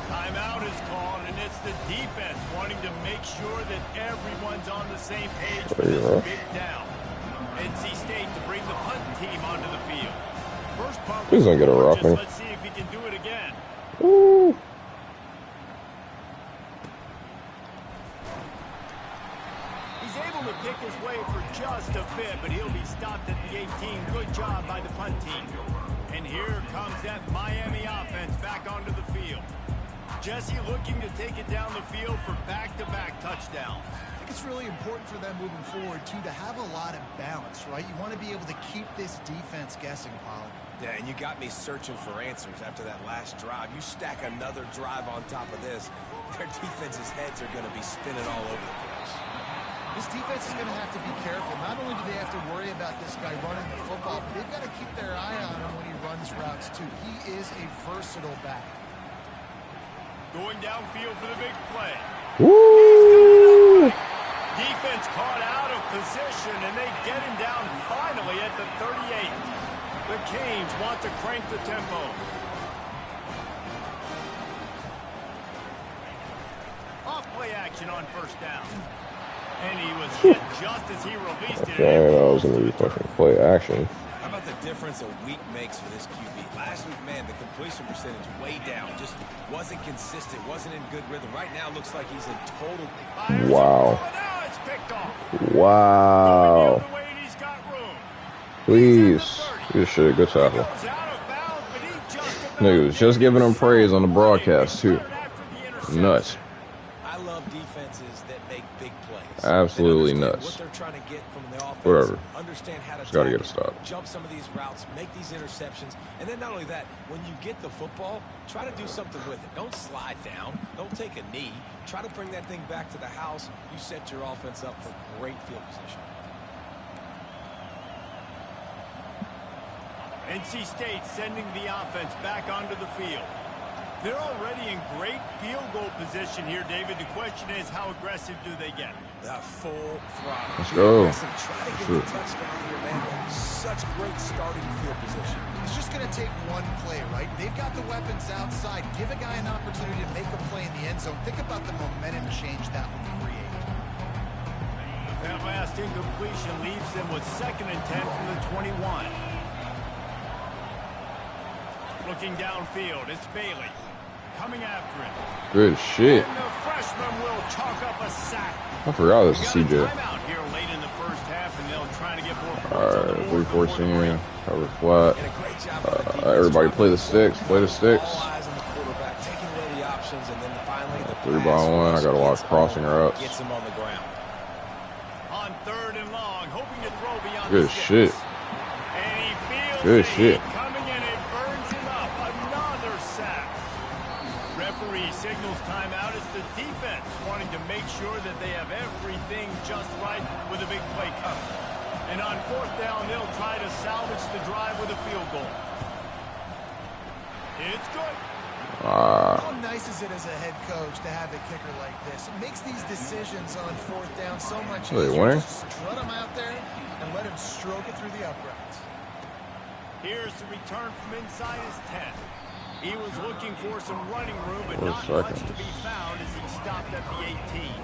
Timeout is called, and it's the defense wanting to make sure that everyone's on the same page for this big down. NC State to bring the punt team onto the field. First punt. Please don't get a roughing. Let's see if he can do it again. Woo. He's able to pick his way for just a bit, but he'll be stopped at the 18. Good job by the punt team. And here comes that Miami offense back onto the field. Jesse looking to take it down the field for back-to-back touchdowns. I think it's really important for them moving forward, too, to have a lot of balance, right? You want to be able to keep this defense guessing, Pollard. Yeah, and you got me searching for answers after that last drive. You stack another drive on top of this, their defense's heads are going to be spinning all over the place. This defense is going to have to be careful. Not only do they have to worry about this guy running the football, but they've got to keep their eye on him when he runs routes, too. He is a versatile back. Going downfield for the big play. Woo. Defense caught out of position, and they get him down finally at the 38. The Canes want to crank the tempo. Off play action on 1st down. And he was hit just as he released it. Okay, that was gonna be fucking play action. How about the difference a week makes for this QB? Last week, man, the completion percentage way down. Just wasn't consistent, wasn't in good rhythm. Right now, looks like he's in total. Wow. Now it's picked off. Wow. The other way, and he's got room. Please. Good shit. Good tackle. Goes out of bounds, but he just about Nigga was just giving him praise on the broadcast, too. after the interception. Nuts. I love defenses that make big plays. Absolutely They understand nuts. what they're trying to get from the offense. Whatever. Understand how to Just gotta tackle, get a stop. jump some of these routes, make these interceptions, and then not only that, when you get the football, try to do something with it. Don't slide down. Don't take a knee. Try to bring that thing back to the house. You set your offense up for great field position. NC State sending the offense back onto the field. They're already in great field goal position here, David. The question is, how aggressive do they get? That full throttle. Let's go. Try to get the touchdown here, man. Such great starting field position. It's just going to take one play, right? They've got the weapons outside. Give a guy an opportunity to make a play in the end zone. Think about the momentum change that would create. That last incompletion leaves them with 2nd and 10 from the 21. Looking downfield, it's Bailey coming after him. Good shit. And the freshman will chalk up a sack. I forgot We this is got a CJ. timeout here late in the first half, and they'll try to get more points on the Alright, board before the break. 3-14. Cover flat. And a great job by the defense. Everybody play the sticks. Play the sticks. All eyes on the quarterback, taking away the options, and then finally the 3-by-1. I got a lot of crossing routes. Gets him on the ground. On 3rd and long, hoping to throw beyond Good the shit. sticks. And he feels Good the shit. heat coming in and burns him up. Another sack. Referee signals timeout. It's the defense wanting to make sure that they have everything just right with a big play coming. And on 4th down, they'll try to salvage the drive with a field goal. It's good. How nice is it as a head coach to have a kicker like this? It makes these decisions on 4th down so much Are they easier. winning? Just strut him out there and let him stroke it through the uprights. Here's the return from inside his 10. He was looking for some running room, but 4 not much seconds. to be found as he stopped at the 18.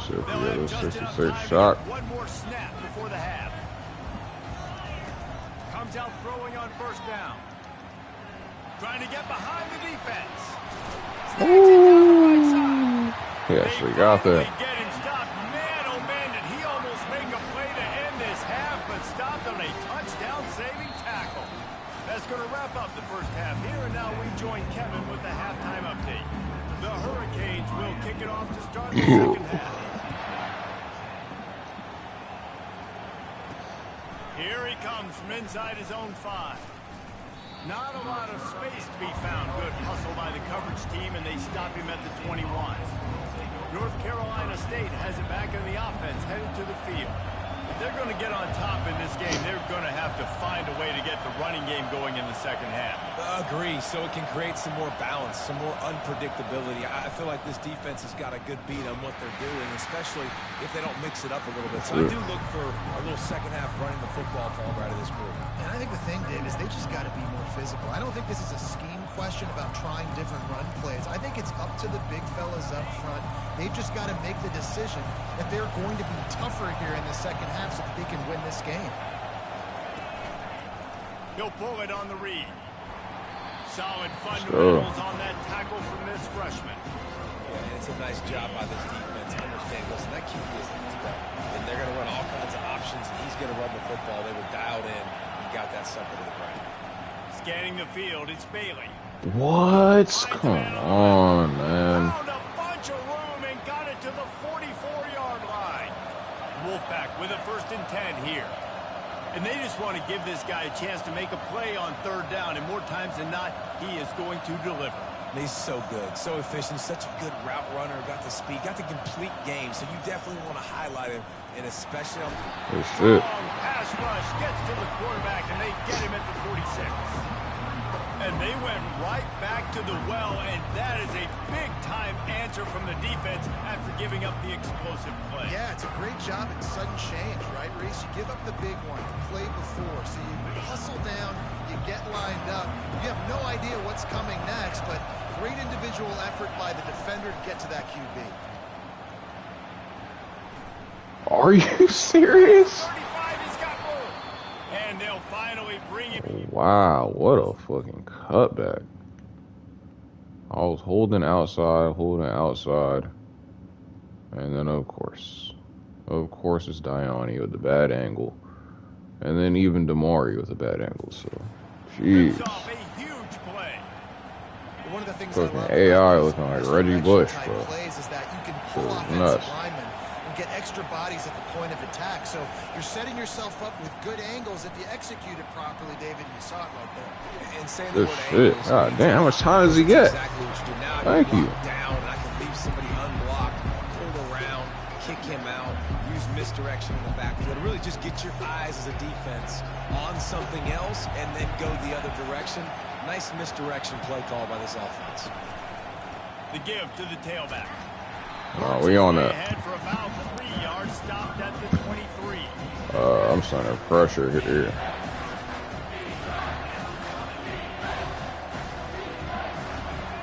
See if we They'll get have a just enough 66 time to shot. get one more snap before the half. Comes out throwing on 1st down. Trying to get behind the defense. Snags it down the right side. Yes, They we got finally that. get him stopped. Man, oh man, did he almost make a play to end this half, but stopped on a touchdown-saving tackle. That's going to wrap up the first half here, and now we join Kevin with the halftime update. The Hurricanes will kick it off to start the second half. Here he comes from inside his own 5. Not a lot of space to be found. Good hustle by the coverage team, and they stop him at the 21. North Carolina State has it back in the offense, headed to the field. If they're going to get on top in this game, they're going to have to find a way to get the running game going in the second half. Agree, so it can create some more balance, some more unpredictability. I feel like this defense has got a good beat on what they're doing, especially if they don't mix it up a little bit. So I do look for a little second half running the football ball right of this group. And I think the thing, Dave, is they just got to be more physical. I don't think this is a scheme question about trying different run plays. I think it's up to the big fellas up front. They've just got to make the decision that they're going to be tougher here in the second half so that they can win this game. He'll pull it on the read. Solid fundamentals on that tackle from this freshman. Yeah, and it's a nice job by this defense. Understand, listen, that QB is the threat, and they're going to run all kinds of options, and he's going to run the football. They were dialed in. He got that sucker to the ground. Scanning the field, it's Bailey. What? Come on, man. Found a bunch of room and got it to the 44-yard line. Wolfpack with a 1st and 10 here. And they just want to give this guy a chance to make a play on 3rd down, and more times than not, he is going to deliver. And he's so good, so efficient, such a good route runner, got the speed, got the complete game, so you definitely want to highlight him, and especially on Good shit. pass rush, gets to the quarterback, and they get him at the 46. And they went right back to the well, and that is a big-time answer from the defense after giving up the explosive play. Yeah, it's a great job at sudden change, right, Reese? You give up the big one, the play before, so you hustle down, you get lined up. You have no idea what's coming next, but great individual effort by the defender to get to that QB. Are you serious? 35, he's got room. And they'll finally bring him. Wow, what a fucking cutback. I was holding outside, and then of course it's Diani with the bad angle, and then even Damari with a bad angle. So, jeez. Off a huge play. One of the things Fucking I love AI about looking like these Reggie Bush, type bro. plays is that you can pull It's offensive nuts. linemen and get extra bodies at the point of attack. So you're setting yourself up with good angles if you execute it properly, David. You saw it right there. and saying Good the word shit. angles God means damn, how much time does he that's get? Exactly what you do now. Thank you. Lock down, and I can leave somebody unblocked, pull around, kick him out, use misdirection in the backfield. Really just get your eyes as a defense on something else and then go the other direction. Nice misdirection play call by this offense. The give to the tailback. We on that. Ahead for about 3 yards, stopped at the 23. I'm under pressure here.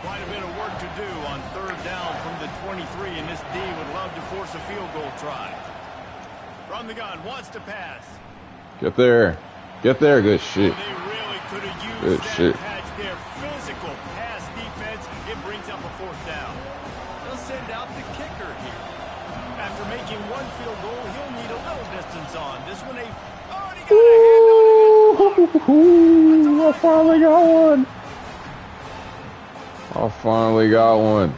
Quite a bit of work to do on 3rd down from the 23, and this D would love to force a field goal try. From the gun, wants to pass. Get there. Get there. Good shit. They really could have used Good that shit. patch there. Physical pass defense. It brings up a 4th down. They'll send out the kicker here. After making one field goal, he'll need a little distance on. This one, he got a hand on it. I finally got one. I finally got one.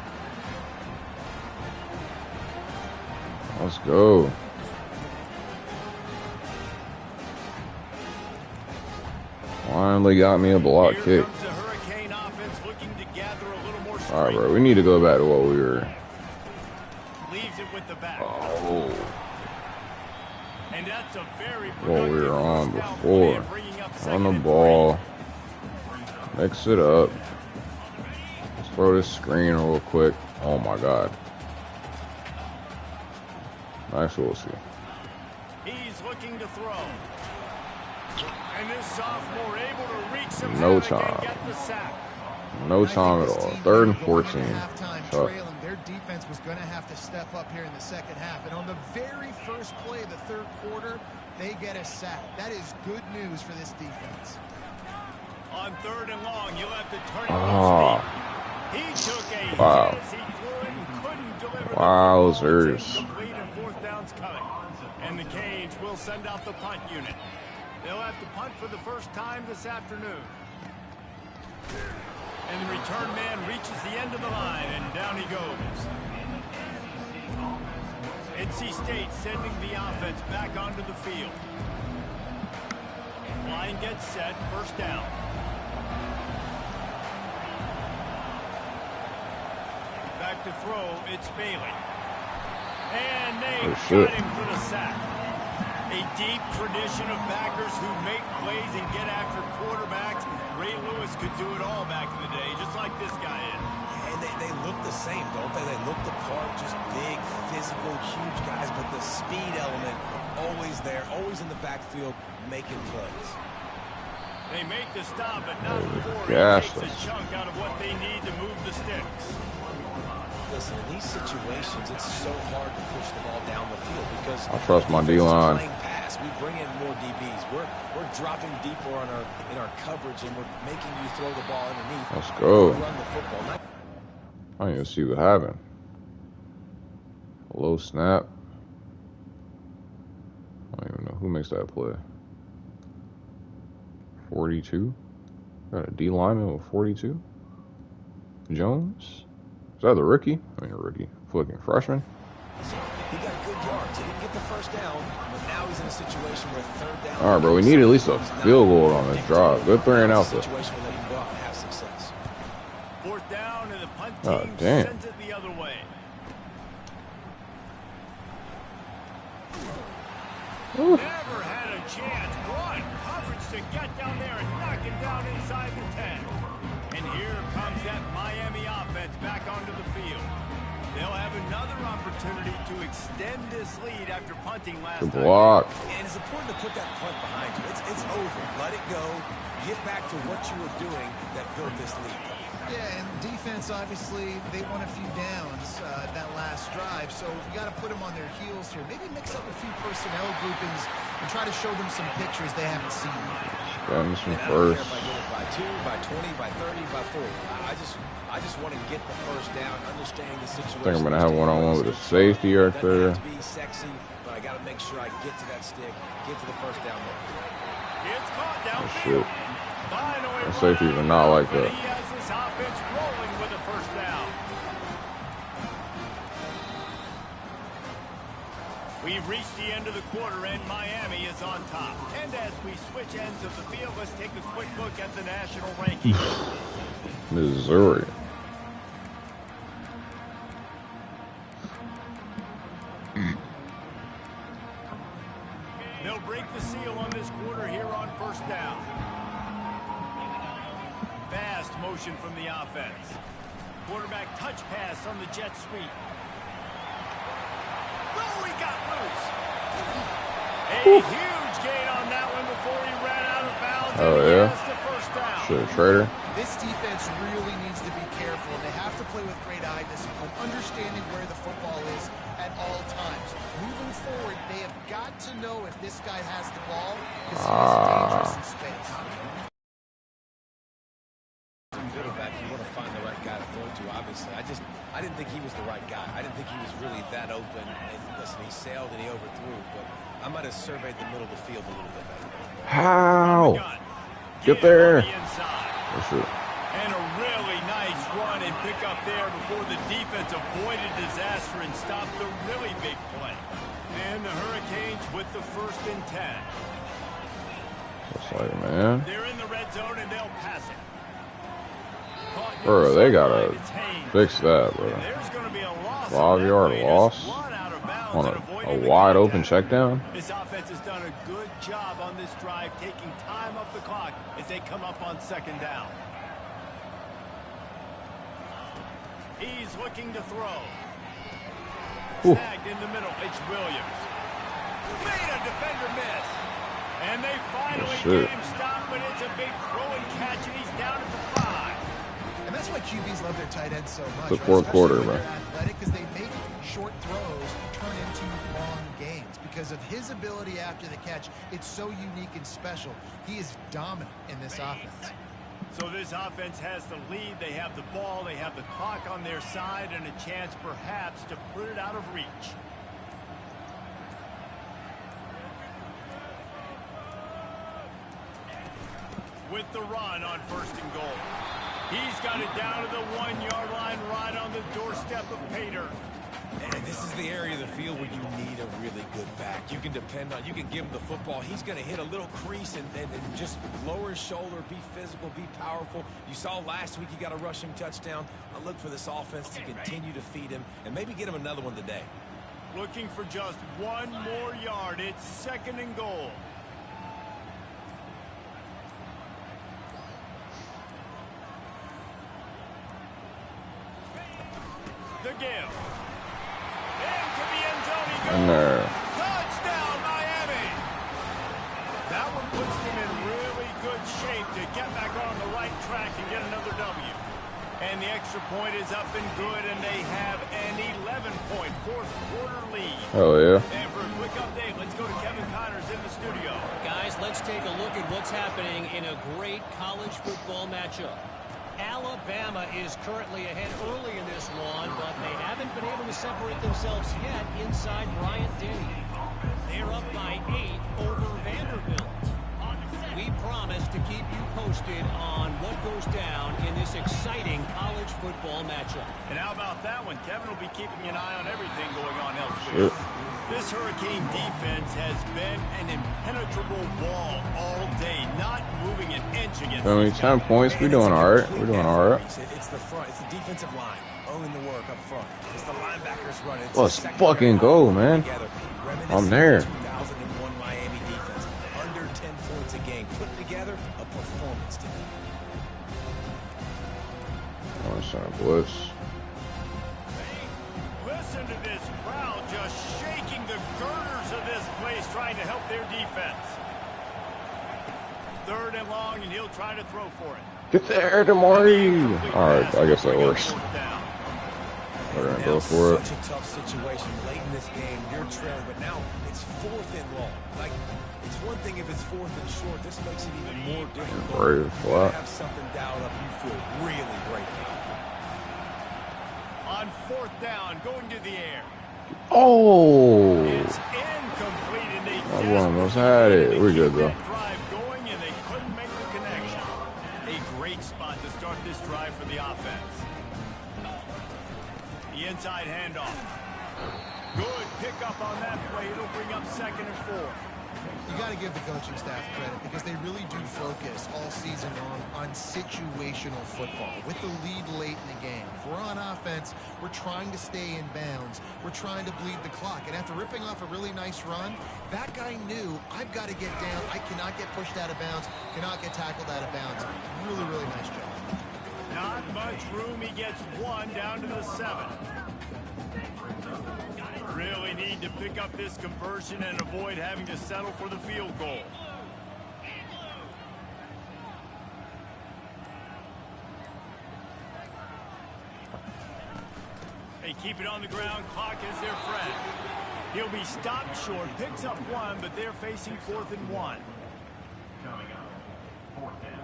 Let's go. Finally got me a block Here kick. comes the Hurricane offense looking to gather a little more All right, strength. bro. We need to go back to what we were. Leaves it with the back. Oh, And that's a very what we were on productive first down before. play, bringing up On 2nd the and 3. ball. Mix it up. Let's throw this screen real quick. Oh my god. Nice, we'll see. He's looking to throw. And this sophomore able to reach some No havoc time. and get the sack. No I think time at this all. team 3rd and going 14. into halftime Tough. trailing, their defense was going to have to step up here in the second half. And on the very first play of the 3rd quarter, they get a sack. That is good news for this defense. On 3rd and long, you'll have to turn it Oh. He took a Wow. hit as he threw and couldn't deliver Wowzers. the football. It's incomplete and 4th down's coming. And the Canes will send out the punt unit. They'll have to punt for the first time this afternoon. And the return man reaches the end of the line, and down he goes. NC State sending the offense back onto the field. Line gets set, 1st down. to throw, it's Bailey. And they shit. got him for the sack. A deep tradition of backers who make plays and get after quarterbacks. Ray Lewis could do it all back in the day, just like this guy is. And they look the same, don't they? They look the part, just big, physical, huge guys, but the speed element always there, always in the backfield, making plays. They make the stop, but not before he takes a chunk out of what they need to move the sticks. Listen, in these situations, it's so hard to push the ball down the field because I trust my D-line. We bring in more DBs. We're dropping deeper in our coverage, and we're making you throw the ball underneath. Let's go. Run the football. I didn't even see what happened. Low snap. I don't even know who makes that play. 42. Got a D lineman with 42. Jones. Is that the rookie? I mean, a rookie. Fucking freshman. He got good yards. He didn't get the first down, but now he's in a situation where third down. All right, bro. We need at least a field goal on this drive. Good 3 and out there. Situation where they can go out and have success. Fourth down, and the punt Oh, team damn. sends it the other way. Ooh. Never had a chance. One coverage to get down there and knock him down inside the 10. And here comes that Miami offense back onto the field. They'll have another opportunity to extend this lead after punting last Good time. block. And it's important to put that punt behind you. It's over. Let it go. Get back to what you were doing that built this lead. Yeah, and defense, obviously, they won a few downs that last drive, so you got to put them on their heels here. Maybe mix up a few personnel groupings and try to show them some pictures they haven't seen. Got some And I don't care first. if I get it by 2, by 20, by 30, by 40. I just want to get the first down, understanding the situation. I think I'm gonna have one-on-one with a safety right there. Doesn't have to be sexy, but I got to make sure I get to that stick, get to the first down there. It's caught Oh, downfield. shit. Finally, The safeties are not like but that. he has this offense rolling with a first down. We've reached the end of the quarter, and Miami is on top. And as we switch ends of the field, let's take a quick look at the national rankings. Missouri. They'll break the seal on this quarter here on first down. Fast motion from the offense. Quarterback touch pass on the jet sweep. Oh, he got loose. A huge gain on that one before he ran out of bounds. Oh, and he yeah? has the first down. Shit, Trader. This defense really needs to be careful. They have to play with great eye discipline, understanding where the football is at all times. Moving forward, they have got to know if this guy has the ball because he is dangerous in space. Quarterback, you want to find the right guy to throw to, obviously. I didn't think he was the right guy. I didn't think he was really that open. And listen, he sailed and he overthrew, but I might have surveyed the middle of the field a little bit better. How? Get there. That's it. And a really nice run and pick up there before the defense avoided disaster and stopped the really big play. And the Hurricanes with the 1st and 10. Looks like, man. They're in the red zone and they'll pass it. Bro, they gotta fix that, bro. There's going to be a loss. 5-yard loss on a wide open check down. This offense has done a good job on this drive, taking time off the clock as they come up on 2nd down. He's looking to throw. Ooh. Snagged in the middle. It's Williams. Made a defender miss. And they finally get him stopped, but it's a big throw and catch, and he's down at the 5. And that's why QBs love their tight ends so much. The fourth quarter, bro. bro. Athletic, because they make short throws turn into long gains. Because of his ability after the catch, it's so unique and special. He is dominant in this offense. So this offense has the lead. They have the ball. They have the clock on their side and a chance perhaps to put it out of reach. With the run on 1st and goal. He's got it down to the 1-yard line right on the doorstep of Pater. And this is the area of the field where you need a really good back. You can depend on, you can give him the football. He's going to hit a little crease and just lower his shoulder, be physical, be powerful. You saw last week he got a rushing touchdown. I look for this offense to continue to feed him and maybe get him another one today. Looking for just one more yard. It's 2nd and goal. The give. Into the end zone he goes. In there. Touchdown, Miami. That one puts them in really good shape to get back on the right track and get another W. And the extra point is up and good, and they have an 11-point fourth-quarter lead. Oh, yeah. And for a quick update, let's go to Kevin Connors in the studio. Guys, let's take a look at what's happening in a great college football matchup. Alabama is currently ahead early in this one, but they haven't been able to separate themselves yet inside Bryant-Denny. They're up by 8 over Vanderbilt. We promise to keep you posted on what goes down in this exciting college football matchup. And how about that one? Kevin will be keeping an eye on everything going on elsewhere. This Hurricane defense has been an impenetrable wall all day, not moving an inch against. I mean, 10 points. We're doing all right. We're doing all right. It's the front. It's the defensive line owning the work up front. It's the linebackers running. Let's fucking go, man. I'm there. 2001 Miami defense, under 10 points a game, put together a performance today. Oh, it's trying to blitz. Listen to this crowd just shaking the girders of this place, trying to help their defense. 3rd and long, and he'll try to throw for it. Get there, Damari. All right, I guess that works. We're going to go for it. Such a tough situation late in this game. You're trailing, but now it's 4th and long. Like, it's one thing if it's 4th and short. This makes it even more difficult. Brave, You flat. have something dialed up, you feel really great about it. On 4th down, going to the air. Oh. It's incomplete, and they I almost had it. We're good, though. drive going, and they couldn't make the connection. A great spot to start this drive for the offense. The inside handoff. Good pickup on that play. It'll bring up 2nd and 4. You got to give the coaching staff credit because they really do focus all season long on situational football with the lead late in the game. If we're on offense, we're trying to stay in bounds. We're trying to bleed the clock. And after ripping off a really nice run, that guy knew, I've got to get down. I cannot get pushed out of bounds, cannot get tackled out of bounds. Really, really nice job. Not much room. He gets 1 down to the 7. Really need to pick up this conversion and avoid having to settle for the field goal. They keep it on the ground. Clock is their friend. He'll be stopped short. Picks up 1, but they're facing 4th and 1. Coming up, 4th down.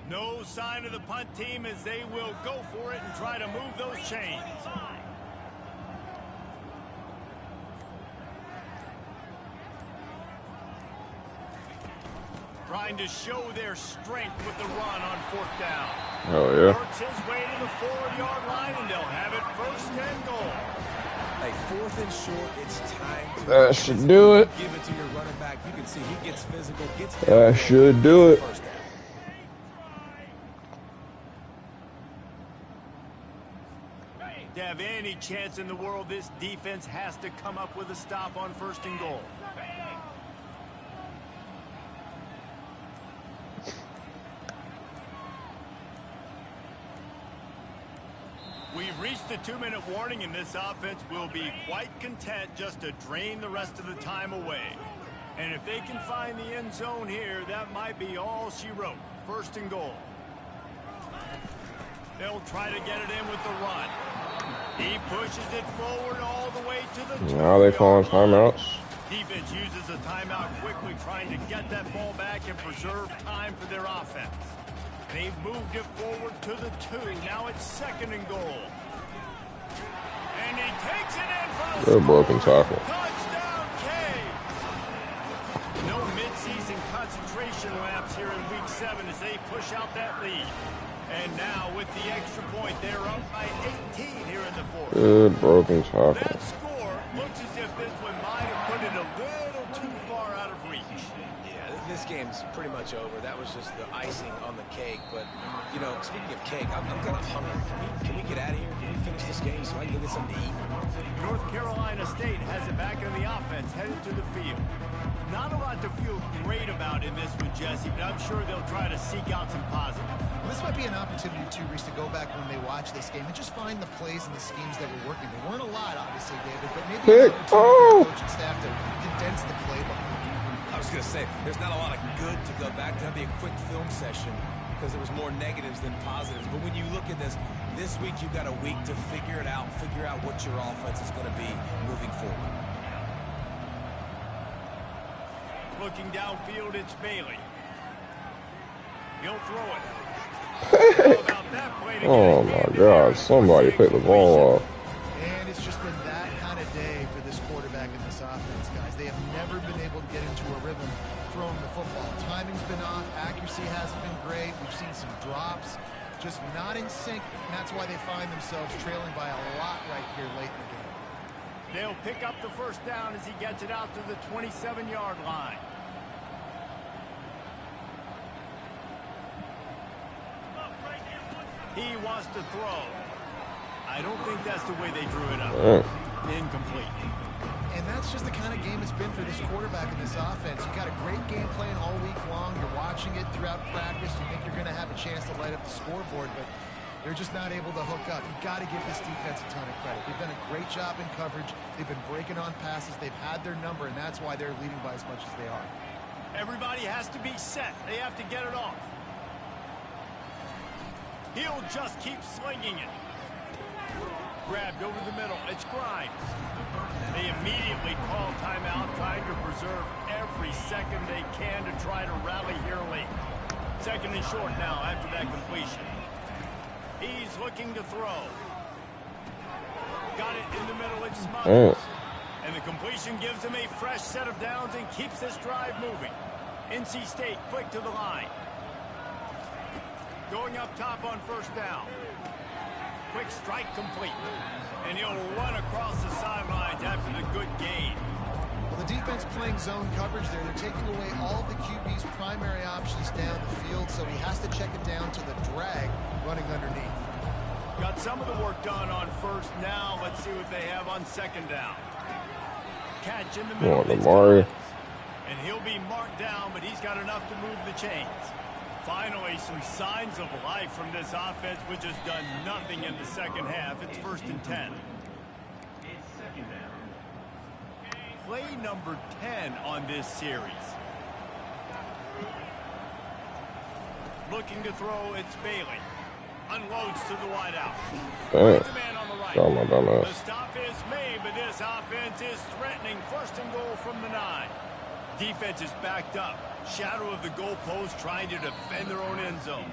No sign of the punt team as they will go for it and try to move those chains. Trying to show their strength with the run on 4th down. Oh, yeah. Works his way to the 4-yard line, and they'll have it 1st and goal. Hey, 4th and short, it's time to That should do it. give it to your running back. You can see he gets physical, gets That should do it. First down. To have any chance in the world, this defense has to come up with a stop on 1st and goal. We've reached the 2-minute warning, and this offense will be quite content just to drain the rest of the time away. And if they can find the end zone here, that might be all she wrote. 1st and goal. They'll try to get it in with the run. He pushes it forward all the way to the Now they calling timeouts. Defense uses a timeout quickly, trying to get that ball back and preserve time for their offense. They've moved it forward to the 2. Now it's 2nd and goal. And he takes it in for the Good broken tackle. touchdown, K. No midseason concentration laps here in Week 7 as they push out that lead. And now with the extra point. They're up by 18 here in the fourth. Good broken tackle. That score looks as if this one might have put it a little too far out of reach. Yeah, this game's pretty much over. That was just the icing on the cake. But, you know, speaking of cake, I'm kind of hungry. Can we get out of here? Can we finish this game so I can go get something to eat? North Carolina State has it back in the offense, headed to the field. Not a lot to feel great about in this one, Jesse, but I'm sure they'll try to seek out some positives. Well, this might be an opportunity, too, Reese, to go back when they watch this game and just find the plays and the schemes that were working. There weren't a lot, obviously, David, but maybe an opportunity for the coach and staff to condense the playbook. I was going to say, there's not a lot of good to go back to. That'd be a quick film session because there was more negatives than positives. But when you look at this week you've got a week to figure it out, figure out what your offense is going to be moving forward. Looking downfield, it's Bailey. He'll throw it. Oh my God, somebody picked the ball off. And it's just been that kind of day for this quarterback in this offense, guys. They have never been able to get into a rhythm throwing the football. Timing's been off, accuracy hasn't been great. We've seen some drops, just not in sync, and that's why they find themselves trailing by a lot right here late in the game. They'll pick up the first down as he gets it out to the 27-yard line. He wants to throw. I don't think that's the way they drew it up. Incomplete. And that's just the kind of game it's been for this quarterback in this offense. You got a great game plan all week long. You're watching it throughout practice. You think you're going to have a chance to light up the scoreboard, but they're just not able to hook up. You've got to give this defense a ton of credit. They've done a great job in coverage. They've been breaking on passes. They've had their number, and that's why they're leading by as much as they are. Everybody has to be set. They have to get it off. He'll just keep slinging it. Grabbed over the middle. It's Grimes. They immediately call timeout, trying to preserve every second they can to try to rally here late. Second and short now after that completion. He's looking to throw. Got it in the middle. It's Smothers. And the completion gives him a fresh set of downs and keeps this drive moving. NC State quick to the line. Going up top on first down. Quick strike complete. And he'll run across the sidelines after the good gain. Well, the defense playing zone coverage there. They're taking away all the QB's primary options down the field, so he has to check it down to the drag running underneath. Got some of the work done on first. Now let's see what they have on second down. Catch in the middle. And he'll be marked down, but he's got enough to move the chains. Finally, some signs of life from this offense, which has done nothing in the second half. It's 1st and 10. Play number 10 on this series. Looking to throw, it's Bailey. Unloads to the wideout. The man on the right. The stop is made, but this offense is threatening. 1st and goal from the 9. Defense is backed up. Shadow of the goalpost, trying to defend their own end zone.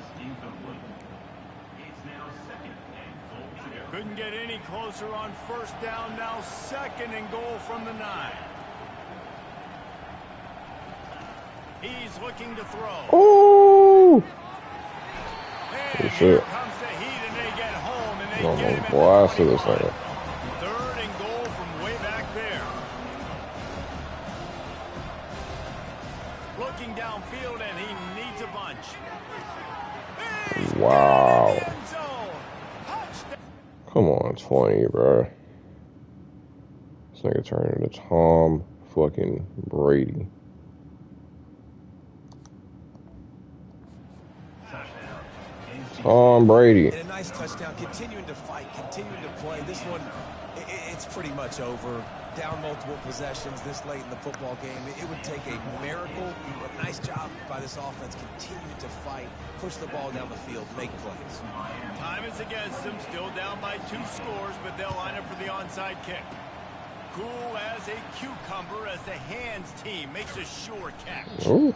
Couldn't get any closer on first down. Now 2nd and goal from the 9. He's looking to throw. Oh! And here comes the heat, and they get home, and they get him at the 21. 3rd and goal from way back there. Looking downfield, and he needs a bunch. Wow. Come on, 20, bro. This nigga turned into Tom fucking Brady. Tom Brady. And a nice touchdown, continuing to fight, continuing to play. This one, it's pretty much over. Down multiple possessions this late in the football game. It would take a miracle, but nice job by this offense continuing to fight, push the ball down the field, make plays. Time is against them, still down by 2 scores, but they'll line up for the onside kick. Cool as a cucumber as the hands team makes a sure catch. Ooh.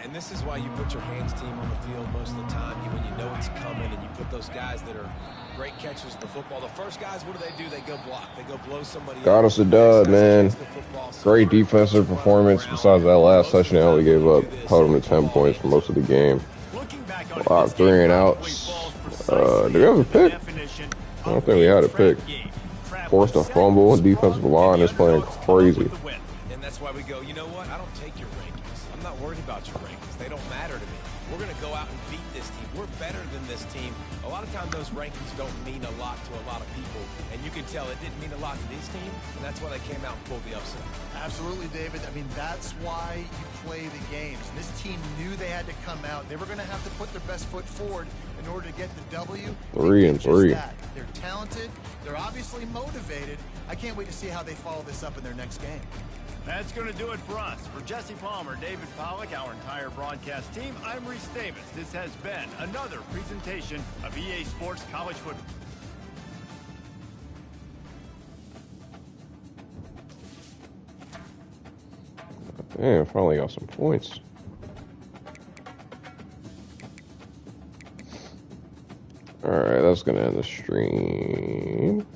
And this is why you put your hands team on the field most of the time. When you know it's coming, and you put those guys that are great catchers of the football. The first guys, what do? They go block. They go blow somebody up. Got us a dub, man. Great defensive performance. Besides that last touchdown we gave up, held them to 10 points for most of the game. A lot of 3 and outs. Do we have a pick? I don't think we had a pick. Forced a fumble. Defensive line is playing crazy. And that's why we go, you know what? I don't take your rankings. I'm not worried about your rankings. They don't matter to me. We're going to go out and beat this team. We're better than this team. A lot of times those rankings don't mean a lot to a lot of people. And you can tell it didn't mean a lot to this team. And that's why they came out and pulled the upset. Absolutely, David. I mean, that's why you play the games. And this team knew they had to come out. They were going to have to put their best foot forward in order to get the W. 3 and 3. They're talented. They're obviously motivated. I can't wait to see how they follow this up in their next game. That's going to do it for us. For Jesse Palmer, David Pollack, our entire broadcast team, I'm Reese Davis. This has been another presentation of EA Sports College Football. Man, finally got some points. Alright, that's gonna end the stream.